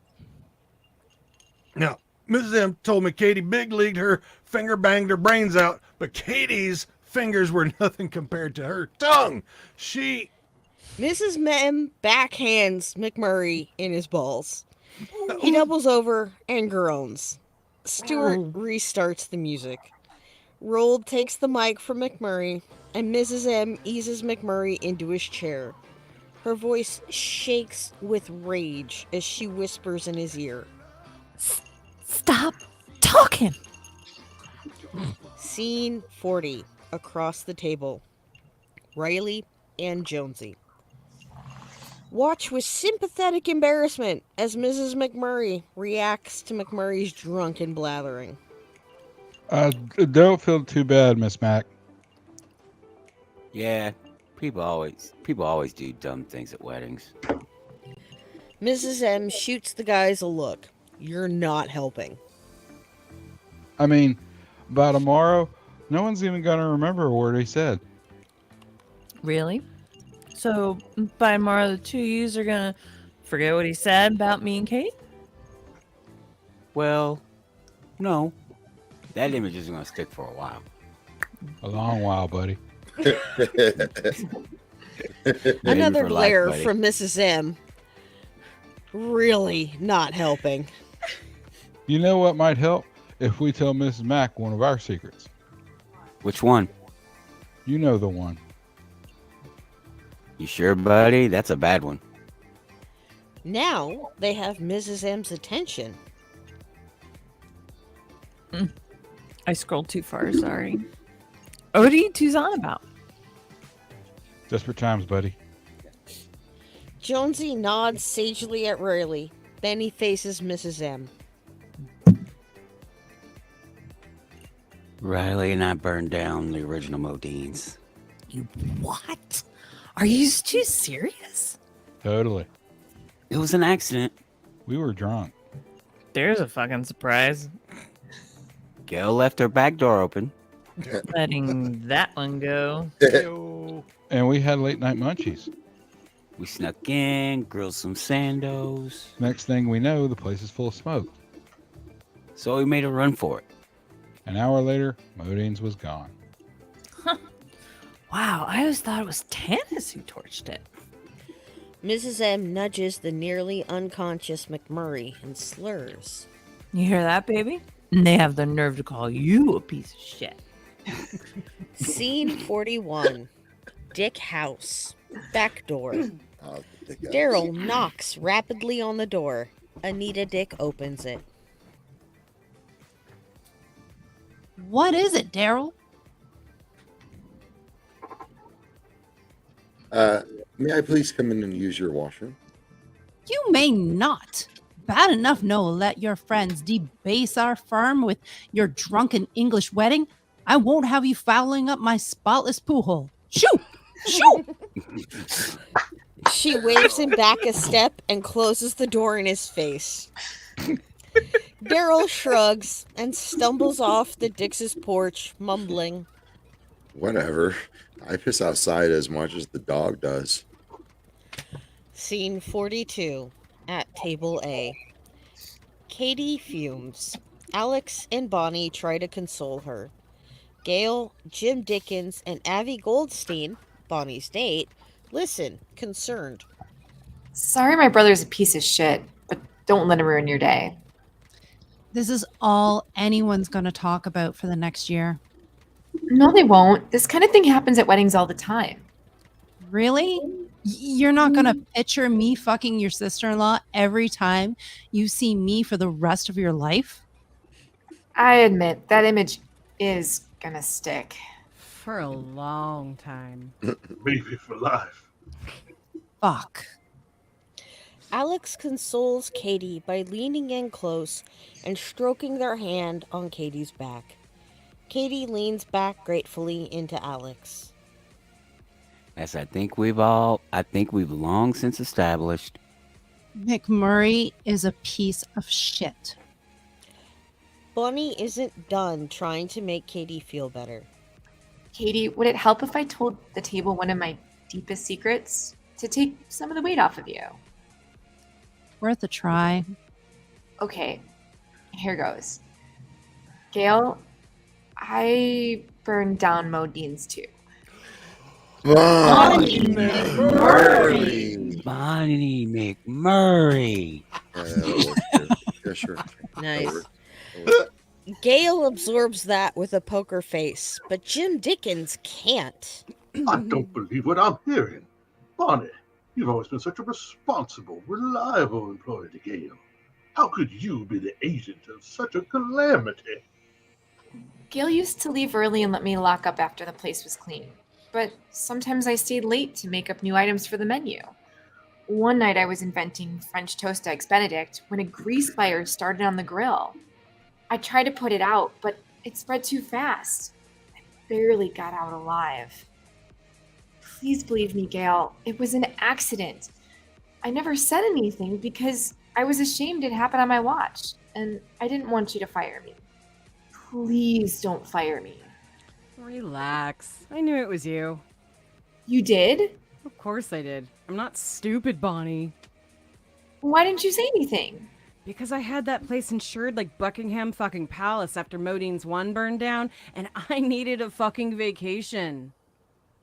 Now, Mrs. M told me Katie big leagued her, finger banged her brains out, but Katie's fingers were nothing compared to her tongue. Mrs. M backhands McMurray in his balls. He doubles over and groans. Stuart restarts the music. Rold takes the mic from McMurray, and Mrs. M eases McMurray into his chair. Her voice shakes with rage as she whispers in his ear. Stop talking. Scene 40, across the table. Riley and Jonesy. Watch with sympathetic embarrassment as Mrs. McMurray reacts to McMurray's drunken blathering. Don't feel too bad, Miss Mack. Yeah, people always do dumb things at weddings. Mrs. M shoots the guys a look. You're not helping. I mean, by tomorrow, no one's even going to remember a word he said. Really? So by tomorrow, the 2 of yous are gonna forget what he said about me and Kate? Well, no. That image is going to stick for a while. A long while, buddy. Another for glare life, buddy. from Mrs. M. Really not helping. You know what might help? If we tell Mrs. Mack one of our secrets. Which one? You know the one. You sure, buddy? That's a bad one. Now they have Mrs. M's attention. I scrolled too far, sorry. What are you two's on about? Desperate times, buddy. Jonesy nods sagely at Riley. Then he faces Mrs. M. Riley and I burned down the original Modines. You what? Are you too serious? Totally. It was an accident. We were drunk. There's a fucking surprise. Gail left her back door open. Letting that one go. And we had late night munchies. We snuck in, grilled some sandos. Next thing we know, the place is full of smoke. So we made a run for it. An hour later, Modine's was gone. Wow, I always thought it was Tanis who torched it. Mrs. M nudges the nearly unconscious McMurray and slurs. You hear that, baby? And they have the nerve to call you a piece of shit. Scene 41. Dick House. Back door. Daryl knocks rapidly on the door. Anita Dick opens it. What is it, Daryl? May I please come in and use your washroom? You may not. Bad enough no let your friends debase our firm with your drunken English wedding. I won't have you fouling up my spotless poo hole. Shoo! Shoo! She waves him back a step and closes the door in his face. Daryl shrugs and stumbles off the Dix's porch, mumbling, Whatever. I piss outside as much as the dog does. Scene 42 at Table A. Katie fumes. Alex and Bonnie try to console her. Gail, Jim Dickens, and Avi Goldstein, Bonnie's date, listen, concerned. Sorry my brother's a piece of shit, but don't let him ruin your day. This is all anyone's going to talk about for the next year. No, they won't. This kind of thing happens at weddings all the time. Really? You're not going to picture me fucking your sister-in-law every time you see me for the rest of your life? I admit, that image is gonna stick. For a long time. Maybe for life. Fuck. Alex consoles Katie by leaning in close and stroking their hand on Katie's back. Katie leans back gratefully into Alex. As I think we've long since established. McMurray is a piece of shit. Bonnie isn't done trying to make Katie feel better. Katie, would it help if I told the table one of my deepest secrets? To take some of the weight off of you? Worth a try. Okay, here goes. Gail, I burned down Modine's too. Bonnie McMurray. Bonnie McMurray. Yeah, sure. Nice. Gail absorbs that with a poker face, but Jim Dickens can't. I don't believe what I'm hearing. Bonnie, you've always been such a responsible, reliable employee to Gail. How could you be the agent of such a calamity? Gail used to leave early and let me lock up after the place was clean. But sometimes I stayed late to make up new items for the menu. One night I was inventing French toast eggs Benedict when a grease fire started on the grill. I tried to put it out, but it spread too fast. I barely got out alive. Please believe me, Gail. It was an accident. I never said anything because I was ashamed it happened on my watch, and I didn't want you to fire me. Please don't fire me. Relax. I knew it was you. You did? Of course I did. I'm not stupid, Bonnie. Why didn't you say anything? Because I had that place insured like Buckingham fucking Palace after Modine's 1 burned down, and I needed a fucking vacation.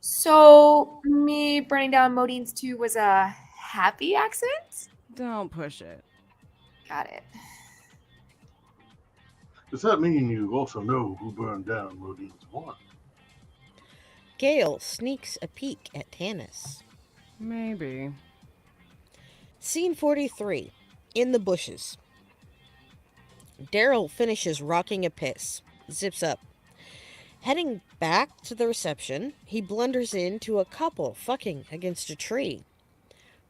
So, me burning down Modine's 2 was a happy accident? Don't push it. Got it. Does that mean you also know who burned down Modine's 1? Gail sneaks a peek at Tanis. Maybe. Scene 43. In the bushes. Daryl finishes rocking a piss. Zips up. Heading back to the reception, he blunders into a couple fucking against a tree.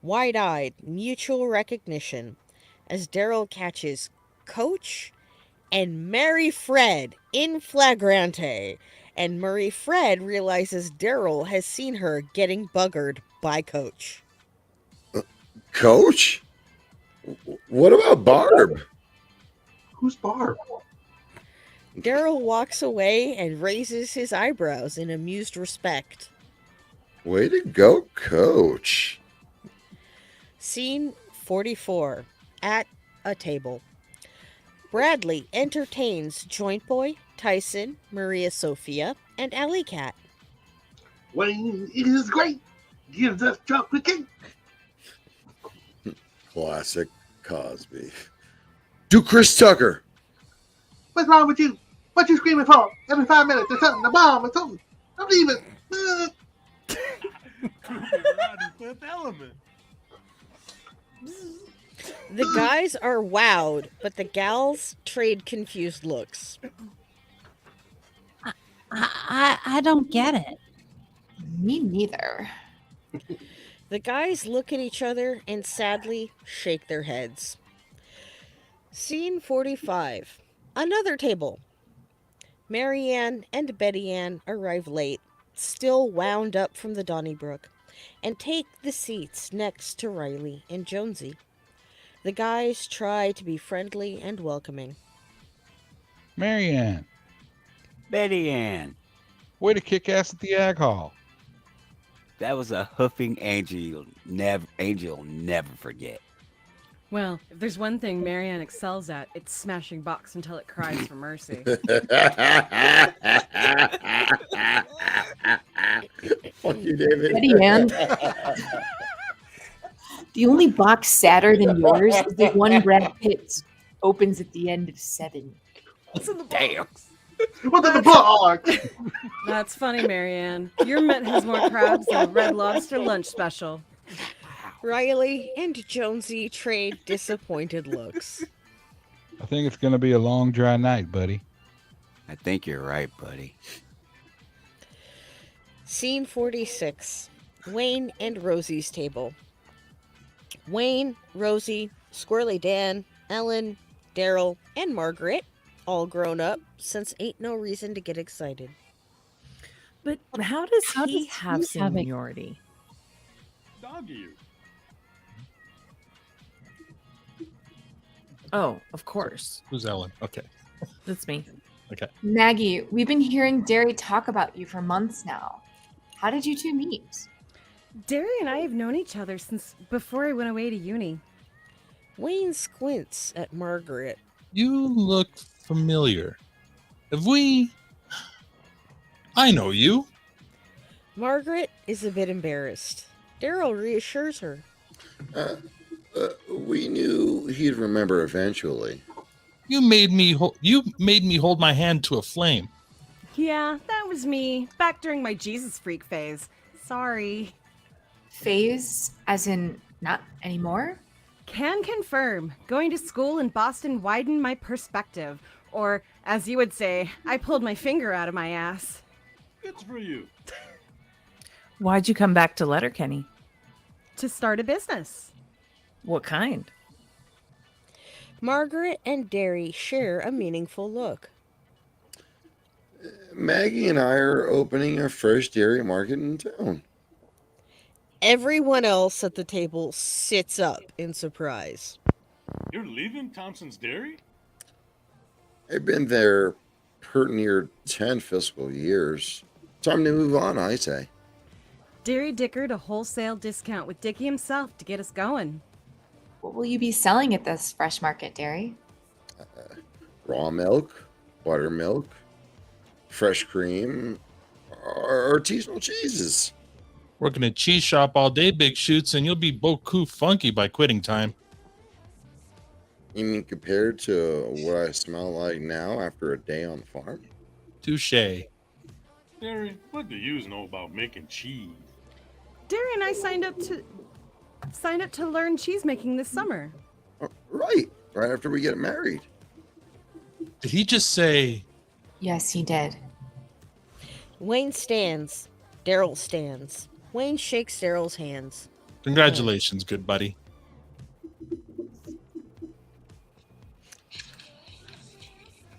Wide-eyed, mutual recognition as Daryl catches Coach and Mary Fred in flagrante, and Murray Fred realizes Daryl has seen her getting buggered by Coach. Coach? What about Barb? Who's Barb? Daryl walks away and raises his eyebrows in amused respect. Way to go, Coach. Scene 44. At a table. Bradley entertains Joint Boy, Tyson, Maria Sophia, and Alley Cat. Wayne is great. Gives us chocolate cake. Classic Cosby. Do Chris Tucker. What's wrong with you? What you screaming for? Every 5 minutes there's something, a bomb or something. Don't leave it. Fifth Element. The guys are wowed, but the gals trade confused looks. I don't get it. Me neither. The guys look at each other and sadly shake their heads. Scene 45. Another table. Marianne and Betty Ann arrive late, still wound up from the Donnybrook, and take the seats next to Riley and Jonesy. The guys try to be friendly and welcoming. Marianne, Betty Ann. way to kick ass at the Ag Hall. That was a hoofing angel you'll never forget. Well, if there's one thing Marianne excels at, it's smashing box until it cries for mercy. Fuck you, David. Betty Ann. The only box sadder than yours is the one Brad Pitt opens at the end of 7. What's in the Damn. What's in the box? That's funny, Marianne. Your mint has more crabs than a Red Lobster lunch special. Riley and Jonesy trade disappointed looks. I think it's going to be a long, dry night, buddy. I think you're right, buddy. Scene 46. Wayne and Rosie's table. Wayne, Rosie, Squirrely Dan, Ellen, Daryl, and Margaret, all grown up, since ain't no reason to get excited. But how does he have seniority? Dog you. Oh, of course. Who's Ellen? Okay. That's me. Okay. Maggie, we've been hearing Derry talk about you for months now. How did you two meet? Derry and I have known each other since before I went away to uni. Wayne squints at Margaret. You look familiar. Have we... I know you. Margaret is a bit embarrassed. Daryl reassures her. We knew he'd remember eventually. You made me hold my hand to a flame. Yeah, that was me, back during my Jesus freak phase. Sorry. Phase, as in not anymore? Can confirm. Going to school in Boston widened my perspective. Or, as you would say, I pulled my finger out of my ass. It's for you. Why'd you come back to Letterkenny? To start a business. What kind? Margaret and Derry share a meaningful look. Maggie and I are opening our first dairy market in town. Everyone else at the table sits up in surprise. You're leaving Thompson's Dairy? I've been there pert near 10 fiscal years. Time to move on, I say. Derry dickered a wholesale discount with Dickie himself to get us going. What will you be selling at this fresh market, Derry? Raw milk, buttermilk, fresh cream, artisanal cheeses. Working a cheese shop all day, Big Shoots, and you'll be beaucoup funky by quitting time. You mean compared to what I smell like now after a day on the farm? Touche. Derry, what do you know about making cheese? Derry and I signed up to learn cheese making this summer. Right after we get married. Did he just say... Yes, he did. Wayne stands. Daryl stands. Wayne shakes Daryl's hands. Congratulations, good buddy.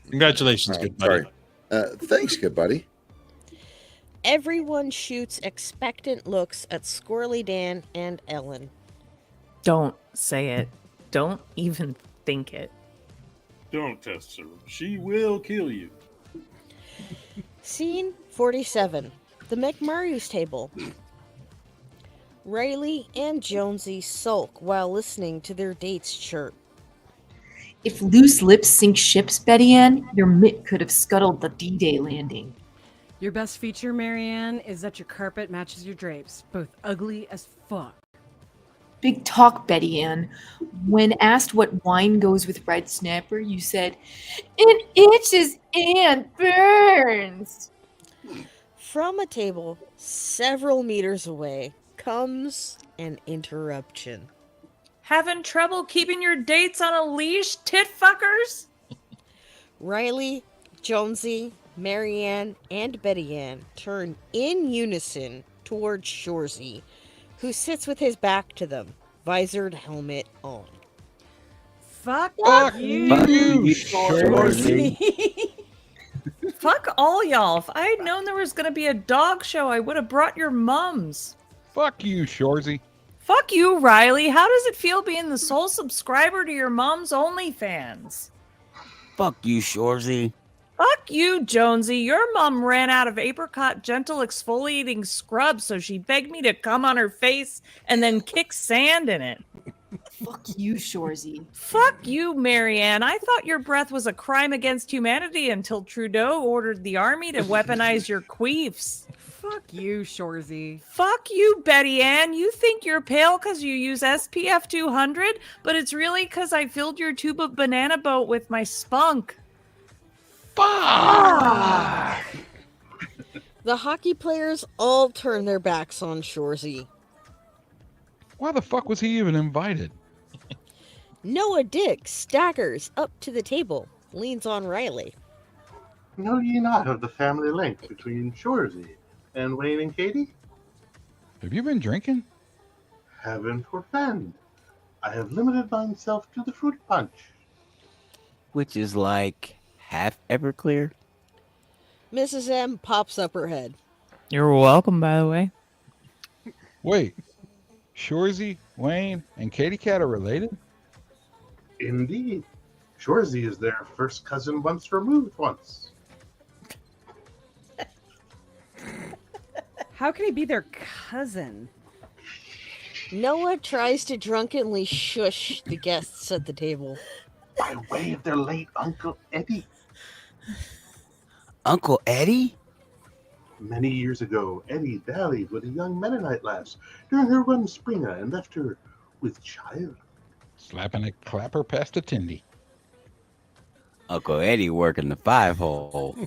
Congratulations, good buddy. Sorry. Thanks, good buddy. Everyone shoots expectant looks at Squirrely Dan and Ellen. Don't say it. Don't even think it. Don't test her. She will kill you. Scene 47. The McMurray's table. Riley and Jonesy sulk while listening to their dates chirp. If loose lips sink ships, Betty Ann, your mitt could have scuttled the D-Day landing. Your best feature, Marianne, is that your carpet matches your drapes, both ugly as fuck. Big talk, Betty Ann. When asked what wine goes with red snapper, you said, "It itches and burns." From a table several meters away comes an interruption. Having trouble keeping your dates on a leash, tit fuckers? Riley, Jonesy, Marianne, and Betty Ann turn in unison towards Shorzy, who sits with his back to them, visored helmet on. Fuck you, Shorzy. Fuck all y'all. If I had known there was going to be a dog show, I would have brought your mums. Fuck you, Shorzy. Fuck you, Riley. How does it feel being the sole subscriber to your mom's OnlyFans? Fuck you, Shorzy. Fuck you, Jonesy. Your mom ran out of apricot gentle exfoliating scrub, so she begged me to come on her face and then kick sand in it. Fuck you, Shorzy. Fuck you, Marianne. I thought your breath was a crime against humanity until Trudeau ordered the army to weaponize your queefs. Fuck you, Shorzy. Fuck you, Betty Ann. You think you're pale because you use SPF 200, but it's really because I filled your tube of banana boat with my spunk. Fuck! The hockey players all turn their backs on Shorzy. Why the fuck was he even invited? Noah Dick staggers up to the table, leans on Riley. Know ye not of the family link between Shorzy and Wayne and Katie? Have you been drinking? Heaven forfend. I have limited myself to the fruit punch. Which is like half Everclear. Mrs. M pops up her head. You're welcome, by the way. Wait, Shorzy, Wayne, and Katie Cat are related? Indeed. Shorzy is their first cousin once removed once. How can he be their cousin? Noah tries to drunkenly shush the guests at the table. By way of their late Uncle Eddie. Uncle Eddie? Many years ago, Eddie dallied with a young Mennonite lass during her run springer and left her with child. Slapping a clapper past a tindy. Uncle Eddie working the 5-hole.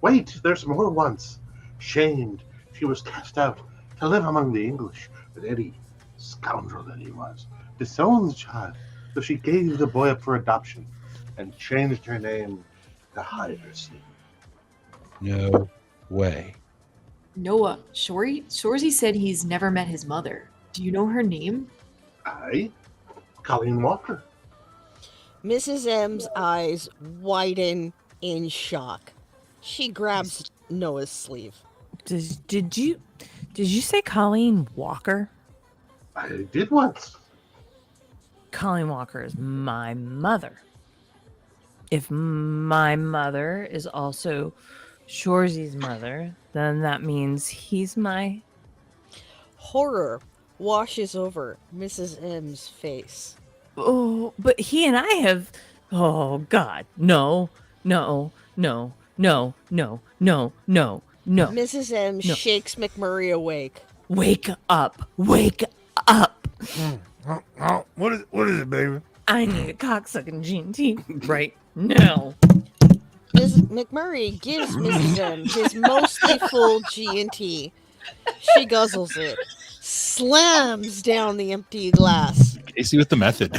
Wait, there's more once. Shamed, she was cast out to live among the English, but Eddie, scoundrel that he was, disowned the child, so she gave the boy up for adoption and changed her name to hide her sin. No way. Noah, Shorzy said he's never met his mother. Do you know her name? Aye, Colleen Walker. Mrs. M's eyes widen in shock. She grabs Noah's sleeve. Did you say Colleen Walker? I did once. Colleen Walker is my mother. If my mother is also Shorzy's mother, then that means he's my... Horror washes over Mrs. M's face. Oh, but he and I have... Oh, God. No. Mrs. M shakes McMurray awake. Wake up. What is it, baby? I need a cocksucking G&T right now. McMurray gives Mrs. M his mostly full G&T. She guzzles it, slams down the empty glass. Casey with the method.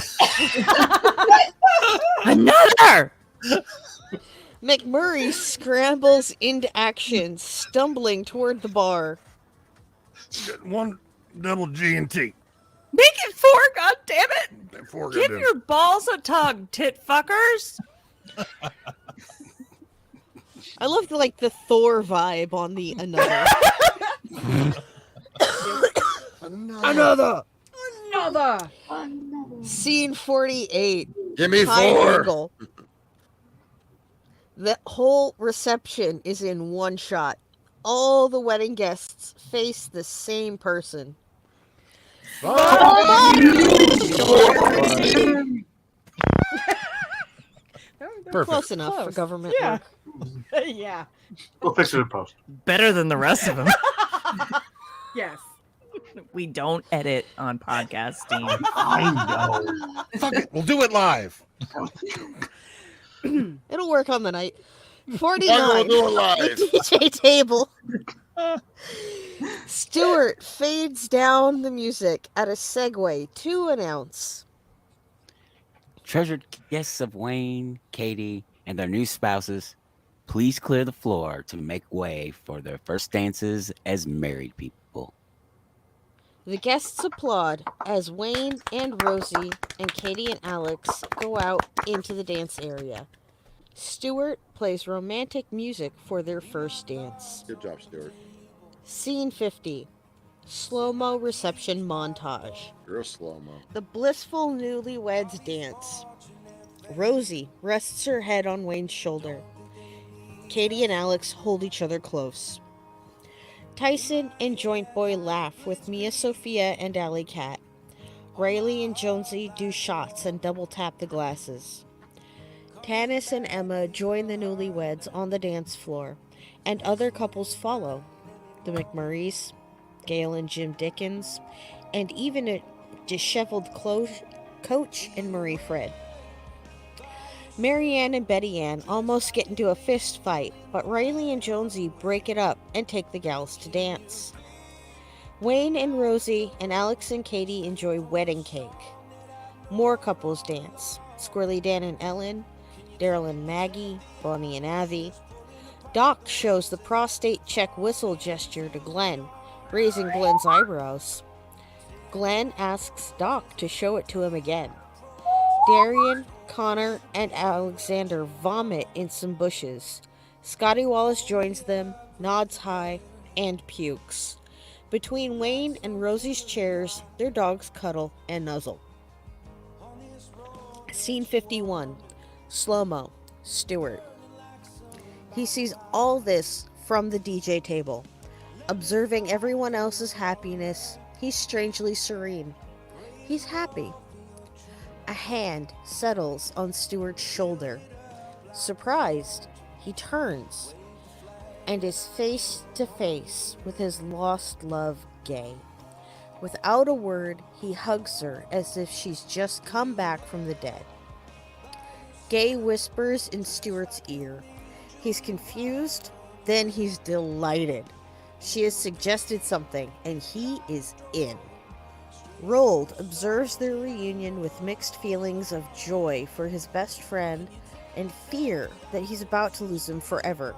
Another! McMurray scrambles into action, stumbling toward the bar. One double G&T. Make it 4, goddammit! Give your balls a tug, tit fuckers! I love the Thor vibe on the another. Another! Scene 48. Give me High 4. angle. The whole reception is in one shot. All the wedding guests face the same person. Close enough for government work. Yeah. We'll fix it in post. Better than the rest of them. Yes. We don't edit on podcasting. I know. Fuck it. We'll do it live. It'll work on the night. 49. We'll do it live. The DJ table. Stewart fades down the music at a segue to announce. Treasured guests of Wayne, Katie, and their new spouses, please clear the floor to make way for their first dances as married people. The guests applaud as Wayne and Rosie and Katie and Alex go out into the dance area. Stuart plays romantic music for their first dance. Good job, Stuart. Scene 50. Slow-mo reception montage. Real slow-mo. The blissful newlyweds dance. Rosie rests her head on Wayne's shoulder. Katie and Alex hold each other close. Tyson and Joint Boy laugh with Mia Sophia and Alley Cat. Riley and Jonesy do shots and double tap the glasses. Tanis and Emma join the newlyweds on the dance floor, and other couples follow. The McMurrays, Gail and Jim Dickens, and even a disheveled Coach and Marie Fred. Marianne and Betty Ann almost get into a fist fight, but Riley and Jonesy break it up and take the gals to dance. Wayne and Rosie and Alex and Katie enjoy wedding cake. More couples dance. Squirrely Dan and Ellen, Daryl and Maggie, Bonnie and Avi. Doc shows the prostate check whistle gesture to Glenn, raising Glenn's eyebrows. Glenn asks Doc to show it to him again. Darian, Connor, and Alexander vomit in some bushes. Scotty Wallace joins them, nods high, and pukes. Between Wayne and Rosie's chairs, their dogs cuddle and nuzzle. Scene 51. Slow-mo. Stuart. He sees all this from the DJ table. Observing everyone else's happiness, he's strangely serene. He's happy. A hand settles on Stuart's shoulder. Surprised, he turns and is face to face with his lost love, Gay. Without a word, he hugs her as if she's just come back from the dead. Gay whispers in Stuart's ear. He's confused, then he's delighted. She has suggested something, and he is in. Roald observes their reunion with mixed feelings of joy for his best friend and fear that he's about to lose him forever.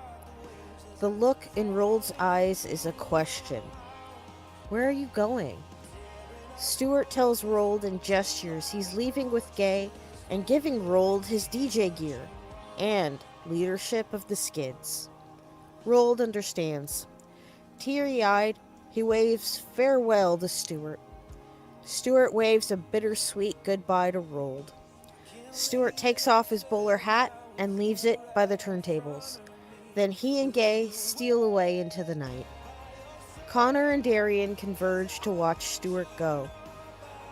The look in Roald's eyes is a question. Where are you going? Stuart tells Roald in gestures he's leaving with Gay and giving Roald his DJ gear and leadership of the Skids. Roald understands. Teary-eyed, he waves farewell to Stuart. Stuart waves a bittersweet goodbye to Roald. Stuart takes off his bowler hat and leaves it by the turntables. Then he and Gay steal away into the night. Connor and Darian converge to watch Stuart go.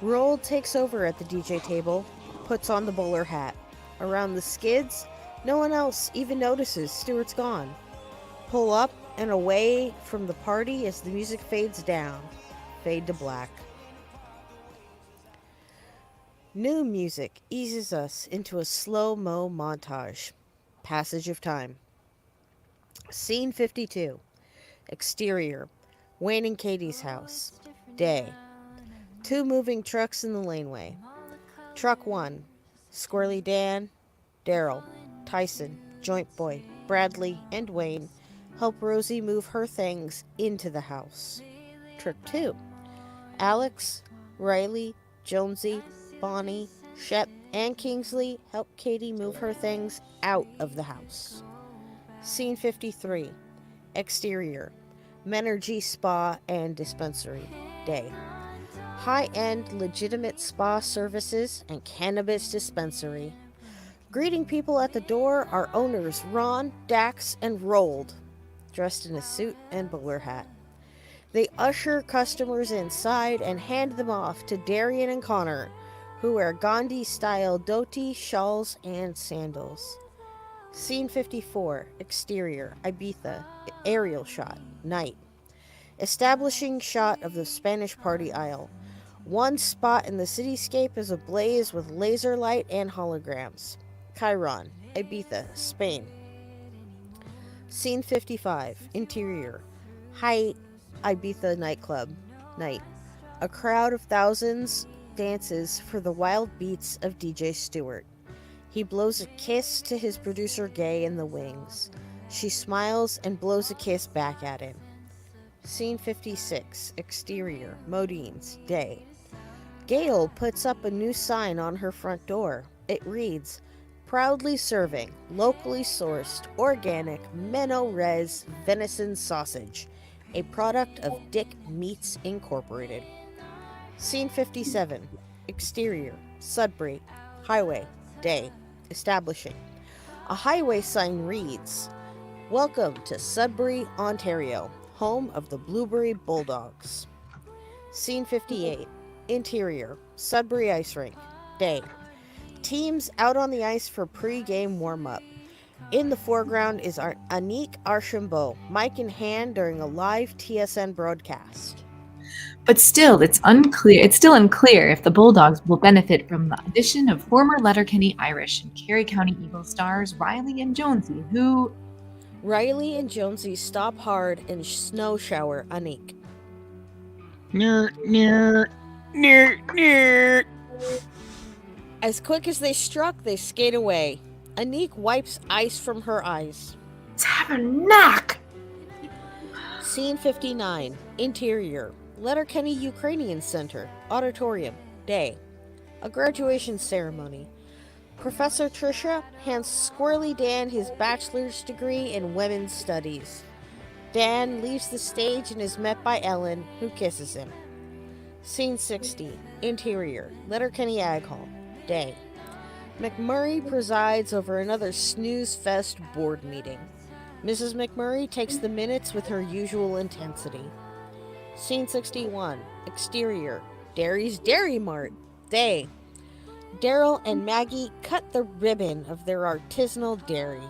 Roald takes over at the DJ table, puts on the bowler hat. Around the Skids, no one else even notices Stuart's gone. Pull up and away from the party as the music fades down. Fade to black. New music eases us into a slow-mo montage. Passage of time. Scene 52. Exterior. Wayne and Katie's house. Day. Two moving trucks in the laneway. Truck 1. Squirrely Dan, Daryl, Tyson, Joint Boy, Bradley, and Wayne help Rosie move her things into the house. Truck 2. Alex, Riley, Jonesy, Bonnie, Shep, and Kingsley help Katie move her things out of the house. Scene 53. Exterior. Menergy Spa and Dispensary. Day. High-end legitimate spa services and cannabis dispensary. Greeting people at the door are owners Ron, Dax, and Roald, dressed in a suit and bowler hat. They usher customers inside and hand them off to Darian and Connor, who wear Gandhi-style dhoti, shawls, and sandals. Scene 54. Exterior. Ibiza. Aerial shot. Night. Establishing shot of the Spanish party aisle. One spot in the cityscape is ablaze with laser light and holograms. Chiron. Ibiza. Spain. Scene 55. Interior. High Ibiza nightclub. Night. A crowd of thousands dances for the wild beats of DJ Stuart. He blows a kiss to his producer Gay in the wings. She smiles and blows a kiss back at him. Scene 56, exterior, Modine's, day. Gail puts up a new sign on her front door. It reads, proudly serving locally sourced, organic, Menno-Res venison sausage, a product of Dick Meats Incorporated. Scene 57, exterior, Sudbury, highway, day, establishing. A highway sign reads, welcome to Sudbury, Ontario, home of the Blueberry Bulldogs. Scene 58, interior, Sudbury Ice Rink, day. Teams out on the ice for pre-game warm-up. In the foreground is Anik Archambault, mic in hand during a live TSN broadcast. But still, it's still unclear if the Bulldogs will benefit from the addition of former Letterkenny Irish and Kerry County Eagles stars Riley and Jonesy, who... Riley and Jonesy stop hard and snow shower Anik. Near. As quick as they struck, they skate away. Anik wipes ice from her eyes. Tabernacle! Scene 59, interior, Letterkenny Ukrainian Center, auditorium, day. A graduation ceremony. Professor Tricia hands Squirrely Dan his bachelor's degree in women's studies. Dan leaves the stage and is met by Ellen, who kisses him. Scene 60, interior, Letterkenny Ag Hall, day. McMurray presides over another snooze fest board meeting. Mrs. McMurray takes the minutes with her usual intensity. Scene 61, exterior, Derry's Dairy Mart, day. Daryl and Maggie cut the ribbon of their artisanal dairy.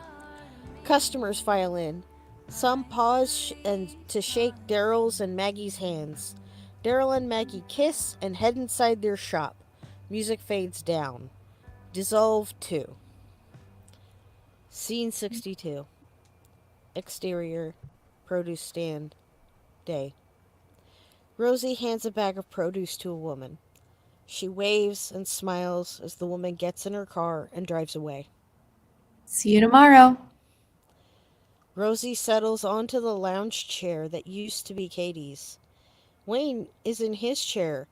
Customers file in. Some pause to shake Daryl's and Maggie's hands. Daryl and Maggie kiss and head inside their shop. Music fades down. Dissolve 2. Scene 62. Exterior, produce stand, day. Rosie hands a bag of produce to a woman. She waves and smiles as the woman gets in her car and drives away. See you tomorrow. Rosie settles onto the lounge chair that used to be Katie's. Wayne is in his chair,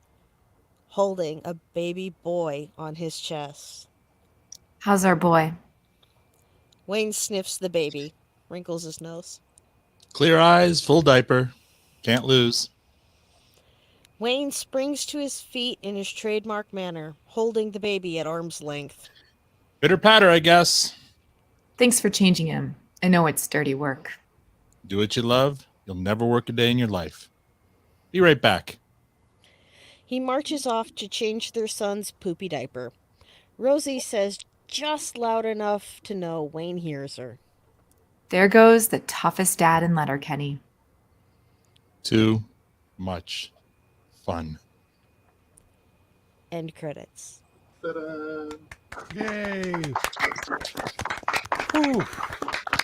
holding a baby boy on his chest. How's our boy? Wayne sniffs the baby, wrinkles his nose. Clear eyes, full diaper. Can't lose. Wayne springs to his feet in his trademark manner, holding the baby at arm's length. Bitter patter, I guess. Thanks for changing him. I know it's dirty work. Do what you love. You'll never work a day in your life. Be right back. He marches off to change their son's poopy diaper. Rosie says just loud enough to know Wayne hears her. There goes the toughest dad in Letterkenny. Too much fun. End credits. Ta-da. Yay!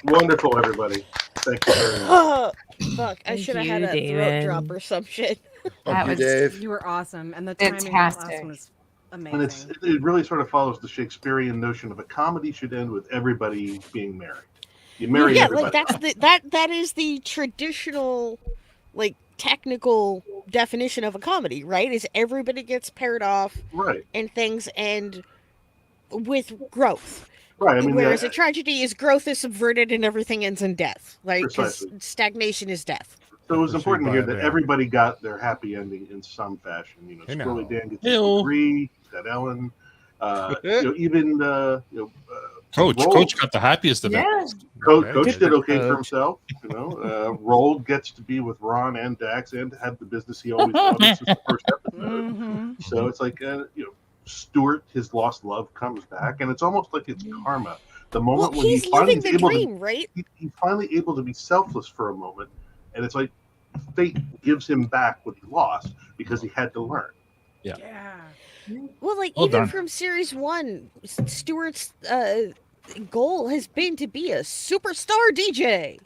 Wonderful, everybody. Thank you very much. Fuck, I Thank should have you, had a throat David. drop or some shit. That you, Dave. You were awesome, and the timing of that last Fantastic. one was amazing. And it really sort of follows the Shakespearean notion of a comedy should end with everybody being married. You marry everybody. Like that is the traditional, like, technical definition of a comedy, right? Is everybody gets paired off, Right. and things end with growth. Right. I mean, Whereas a tragedy is growth is subverted and everything ends in death, right? Because Precisely. stagnation is death. So it was important to hear by that then. everybody got their happy ending in some fashion. You know, Hey, now. Squirrely Dan gets his Ew. degree, he's got Ellen. Even Coach got the happiest of it. Yeah. Coach did okay for Coach. himself. You know, Rold gets to be with Ron and Dax and to have the business he always wanted since the first episode. Mhm. So it's like, Stuart, his lost love comes back, and it's almost like it's karma. The Well, moment when he's he finally living is the able dream, right? he's finally able to be selfless for a moment, and it's like fate gives him back what he lost because he had to learn. Yeah. Well, like Well even done. from series 1, Stuart's goal has been to be a superstar DJ.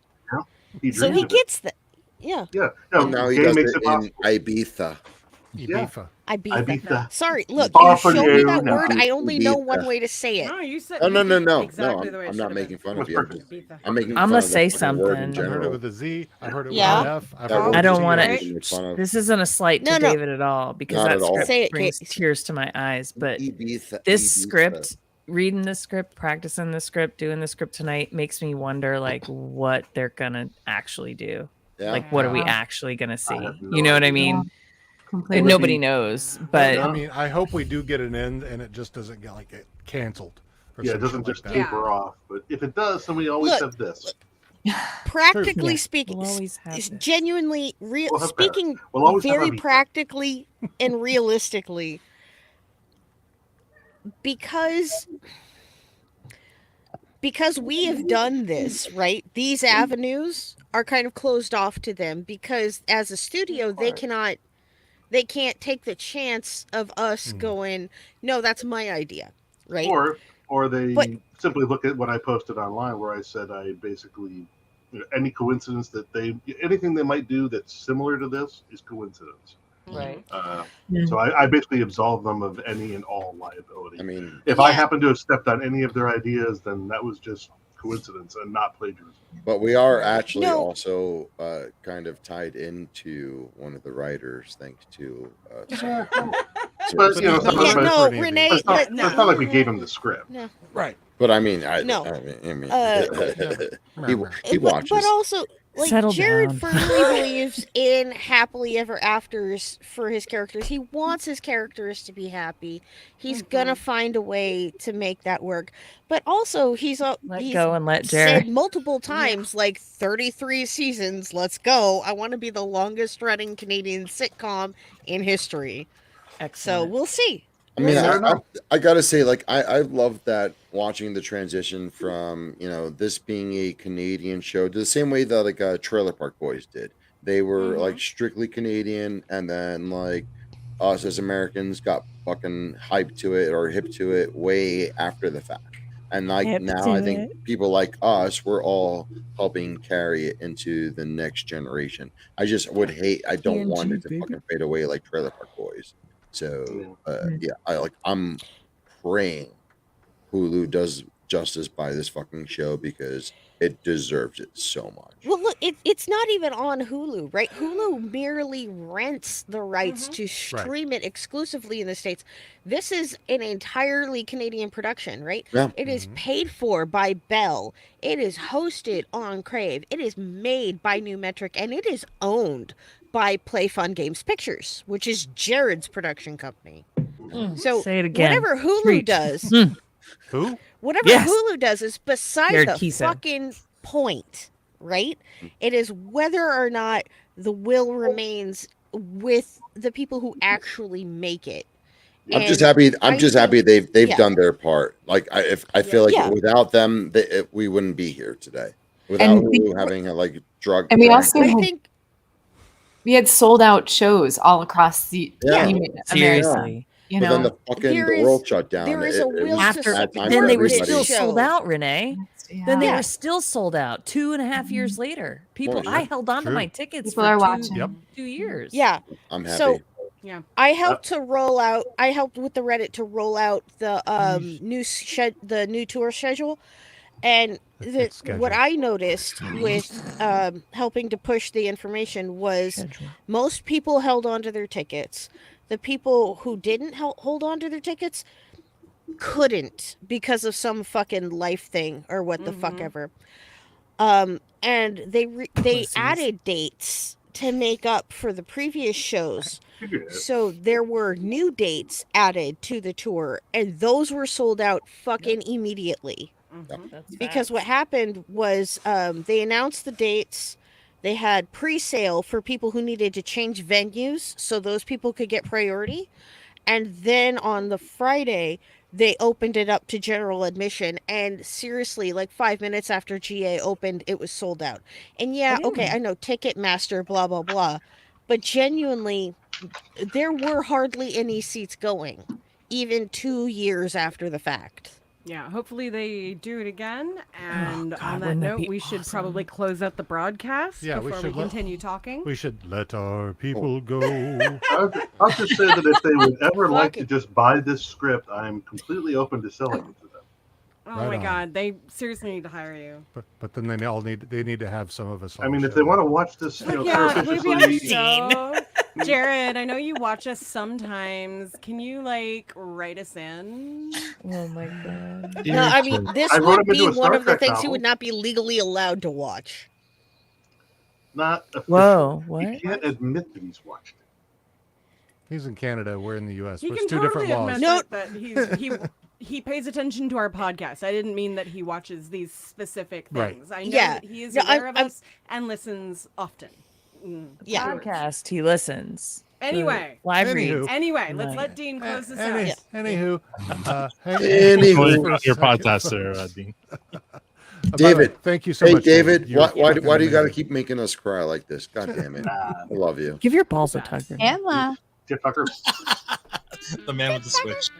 He So dreams he of it. gets that. Yeah. Yeah. No, And now he Jay does makes it it in possible. Ibiza. Ibiza. Ibiza. Sorry, look, Far you from show me you, that no. word. I only know Ibiza. one way to say it. No, you said No. exactly the way it I'm should not have making been. fun It of was you. perfect. I'm making I'm fun gonna of the say fucking word in something. I heard it general. with a Z. I heard it with Yeah. an F. I've That heard it word I with don't a want T. to to. make fun of. This isn't a slight to No. David at all because Not that at all. script Say it, brings Kate. tears to my eyes. But Ibiza, this Ibiza. script, reading the script, practicing the script, doing the script tonight makes me wonder like what they're gonna actually do. Yeah. Like what are we Yeah. actually gonna see? have no You know what I idea. mean? Completely. And nobody knows. But I mean, I hope we do get an end and it just doesn't get like canceled. Or Yeah, it some doesn't shit just like that. taper off. But if it does, then we always Look, have this. Practically Yeah, speaking, we'll always have is this. genuinely real. We'll have Speaking We'll always have very Ibiza. practically and realistically, because we have done this, right? These avenues are kind of closed off to them because as a studio, they can't take the chance of us going, no, that's my idea, right? Or they But- simply look at what I posted online where I said I basically any coincidence that anything they might do that's similar to this is coincidence. Right. So I basically absolve them of any and all liability. I mean, if I happen to have stepped on any of their ideas, then that was just coincidence and not plagiarism. but we are actually No. also kind of tied into one of the writers, thanks to. But it's not like no, Renee. it's not like we gave him the script. No. Right. But I mean, I No. mean, But he watches. also, like Settle Jared down. firmly believes in happily ever afters for his characters. He wants his characters to be happy. He's gonna find a way to make that work. But also, he's Let go and let Jared. said multiple times, like 33 seasons. Let's go! I want to be the longest running Canadian sitcom in history. So Excellent. we'll see. I mean, Fair enough. I gotta say, like, I love that watching the transition from this being a Canadian show to the same way that like Trailer Park Boys did. They were like strictly Canadian, and then like us as Americans got fucking hyped to it or hip to it way after the fact. And like Hip now, to I think people like us, we're all helping carry it into the next generation. I just would hate. I don't want it to fucking fade away like Trailer Park Boys. So yeah, I'm praying Hulu does justice by this fucking show because it deserves it so much. Well, look, it's not even on Hulu, right? Hulu merely rents the rights to stream it exclusively in the States. This is an entirely Canadian production, right? Yeah. It is paid for by Bell. It is hosted on Crave. It is made by New Metric, and it is owned by Play Fun Games Pictures, which is Jared's production company. So Say it again. whatever Hulu Preach. does, Who? whatever Yes. Hulu does is beside Jared the Keeso. fucking point, right? It is whether or not the will remains with the people who actually make it. I'm just And happy. I I'm just think- happy they've yeah. done their part. Like I feel like Yeah. without them, we wouldn't be here today. Without And we- Hulu having like drug. And we also I had, think we had sold out shows all across the Yeah. America. Seriously. You But then know, the fucking There the is- world shut down. there is a will was to After, bad time then for they were everybody. still show. sold out, Renee. Then they Yeah. were still sold out 2.5 years later. People, yeah. I held on to True. my tickets people for are two, watching. Yep. 2 years. yeah. I'm happy. So Yeah. I helped to roll out. I helped with the Reddit to roll out the new tour schedule, and what I noticed with helping to push the information was most people held on to their tickets. The people who didn't hold on to their tickets couldn't because of some fucking life thing or what the fuck ever. And they added dates to make up for the previous shows. So there were new dates added to the tour, and those were sold out fucking immediately. Because what happened was they announced the dates. They had pre-sale for people who needed to change venues, so those people could get priority. And then on the Friday, they opened it up to general admission. And seriously, like 5 minutes after GA opened, it was sold out. And yeah, okay, I know Ticketmaster, blah, blah, blah. But genuinely, there were hardly any seats going, even 2 years after the fact. Yeah, hopefully they do it again. And God, on that wouldn't that note, be we should probably close out the broadcast Yeah, we before we should continue talking. We should let our people go. I'll just say that if they would ever like Fuck to just buy this script, I'm completely open to selling it to them. Oh Right my on. God, they seriously need to hire you. But then they need to have some of us. On I mean, the if they show. want to watch this, Like, yeah, can we be on the surreptitiously, show? Jared, I know you watch us sometimes. Can you like write us in? Oh my god. No, I mean this I wrote would him into be a one Star of the Trek things he novel. would not be legally allowed to watch. not officially. Whoa, He what? can't admit that he's watched it. He's in Canada. We're in the U.S. He There's can two totally different admit laws. that he pays attention to our podcast. I didn't mean that he watches these specific Right. things. I know Yeah. that he is No, aware of I'm- us and listens often. Yeah. Podcast, he listens. Anyway. The live Anywho. reads. Anyway, let's Right. let Dean close this out. Anywho, Anywho. for a Your second, podcast folks. there, Dean. By the way, David, thank you so hey, much. David, You're why fucking do you got to amazing. keep making us cry like this? God damn it. I love you. Give your balls a tug. Renee. Emma. Tit fucker. The man with the switch.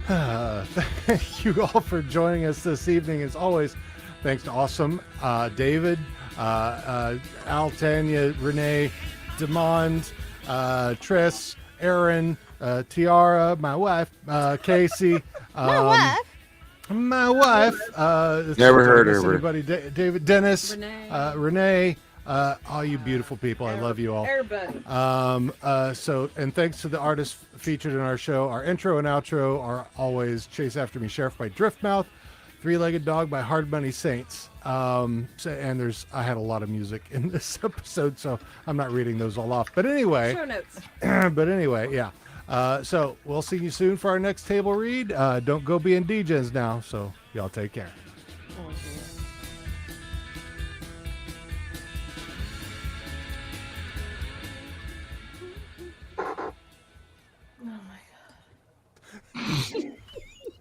Thank you all for joining us this evening. As always, thanks to awesome David, Al, Tanya, Renee, Demond, Triss, Aaron, Tiara, my wife, Casey. My wife. Never heard of her. Anybody? David, Dennis, Renee. Renee. All you beautiful people. I love you all. Everybody. And thanks to the artists featured in our show. Our intro and outro are always Chase After Me Sheriff by Driftmouth, Three-Legged Dog by Hard Money Saints. And I had a lot of music in this episode, so I'm not reading those all off. But anyway, Show notes. yeah. So we'll see you soon for our next table read. Don't go being DJs now, so y'all take care. Oh,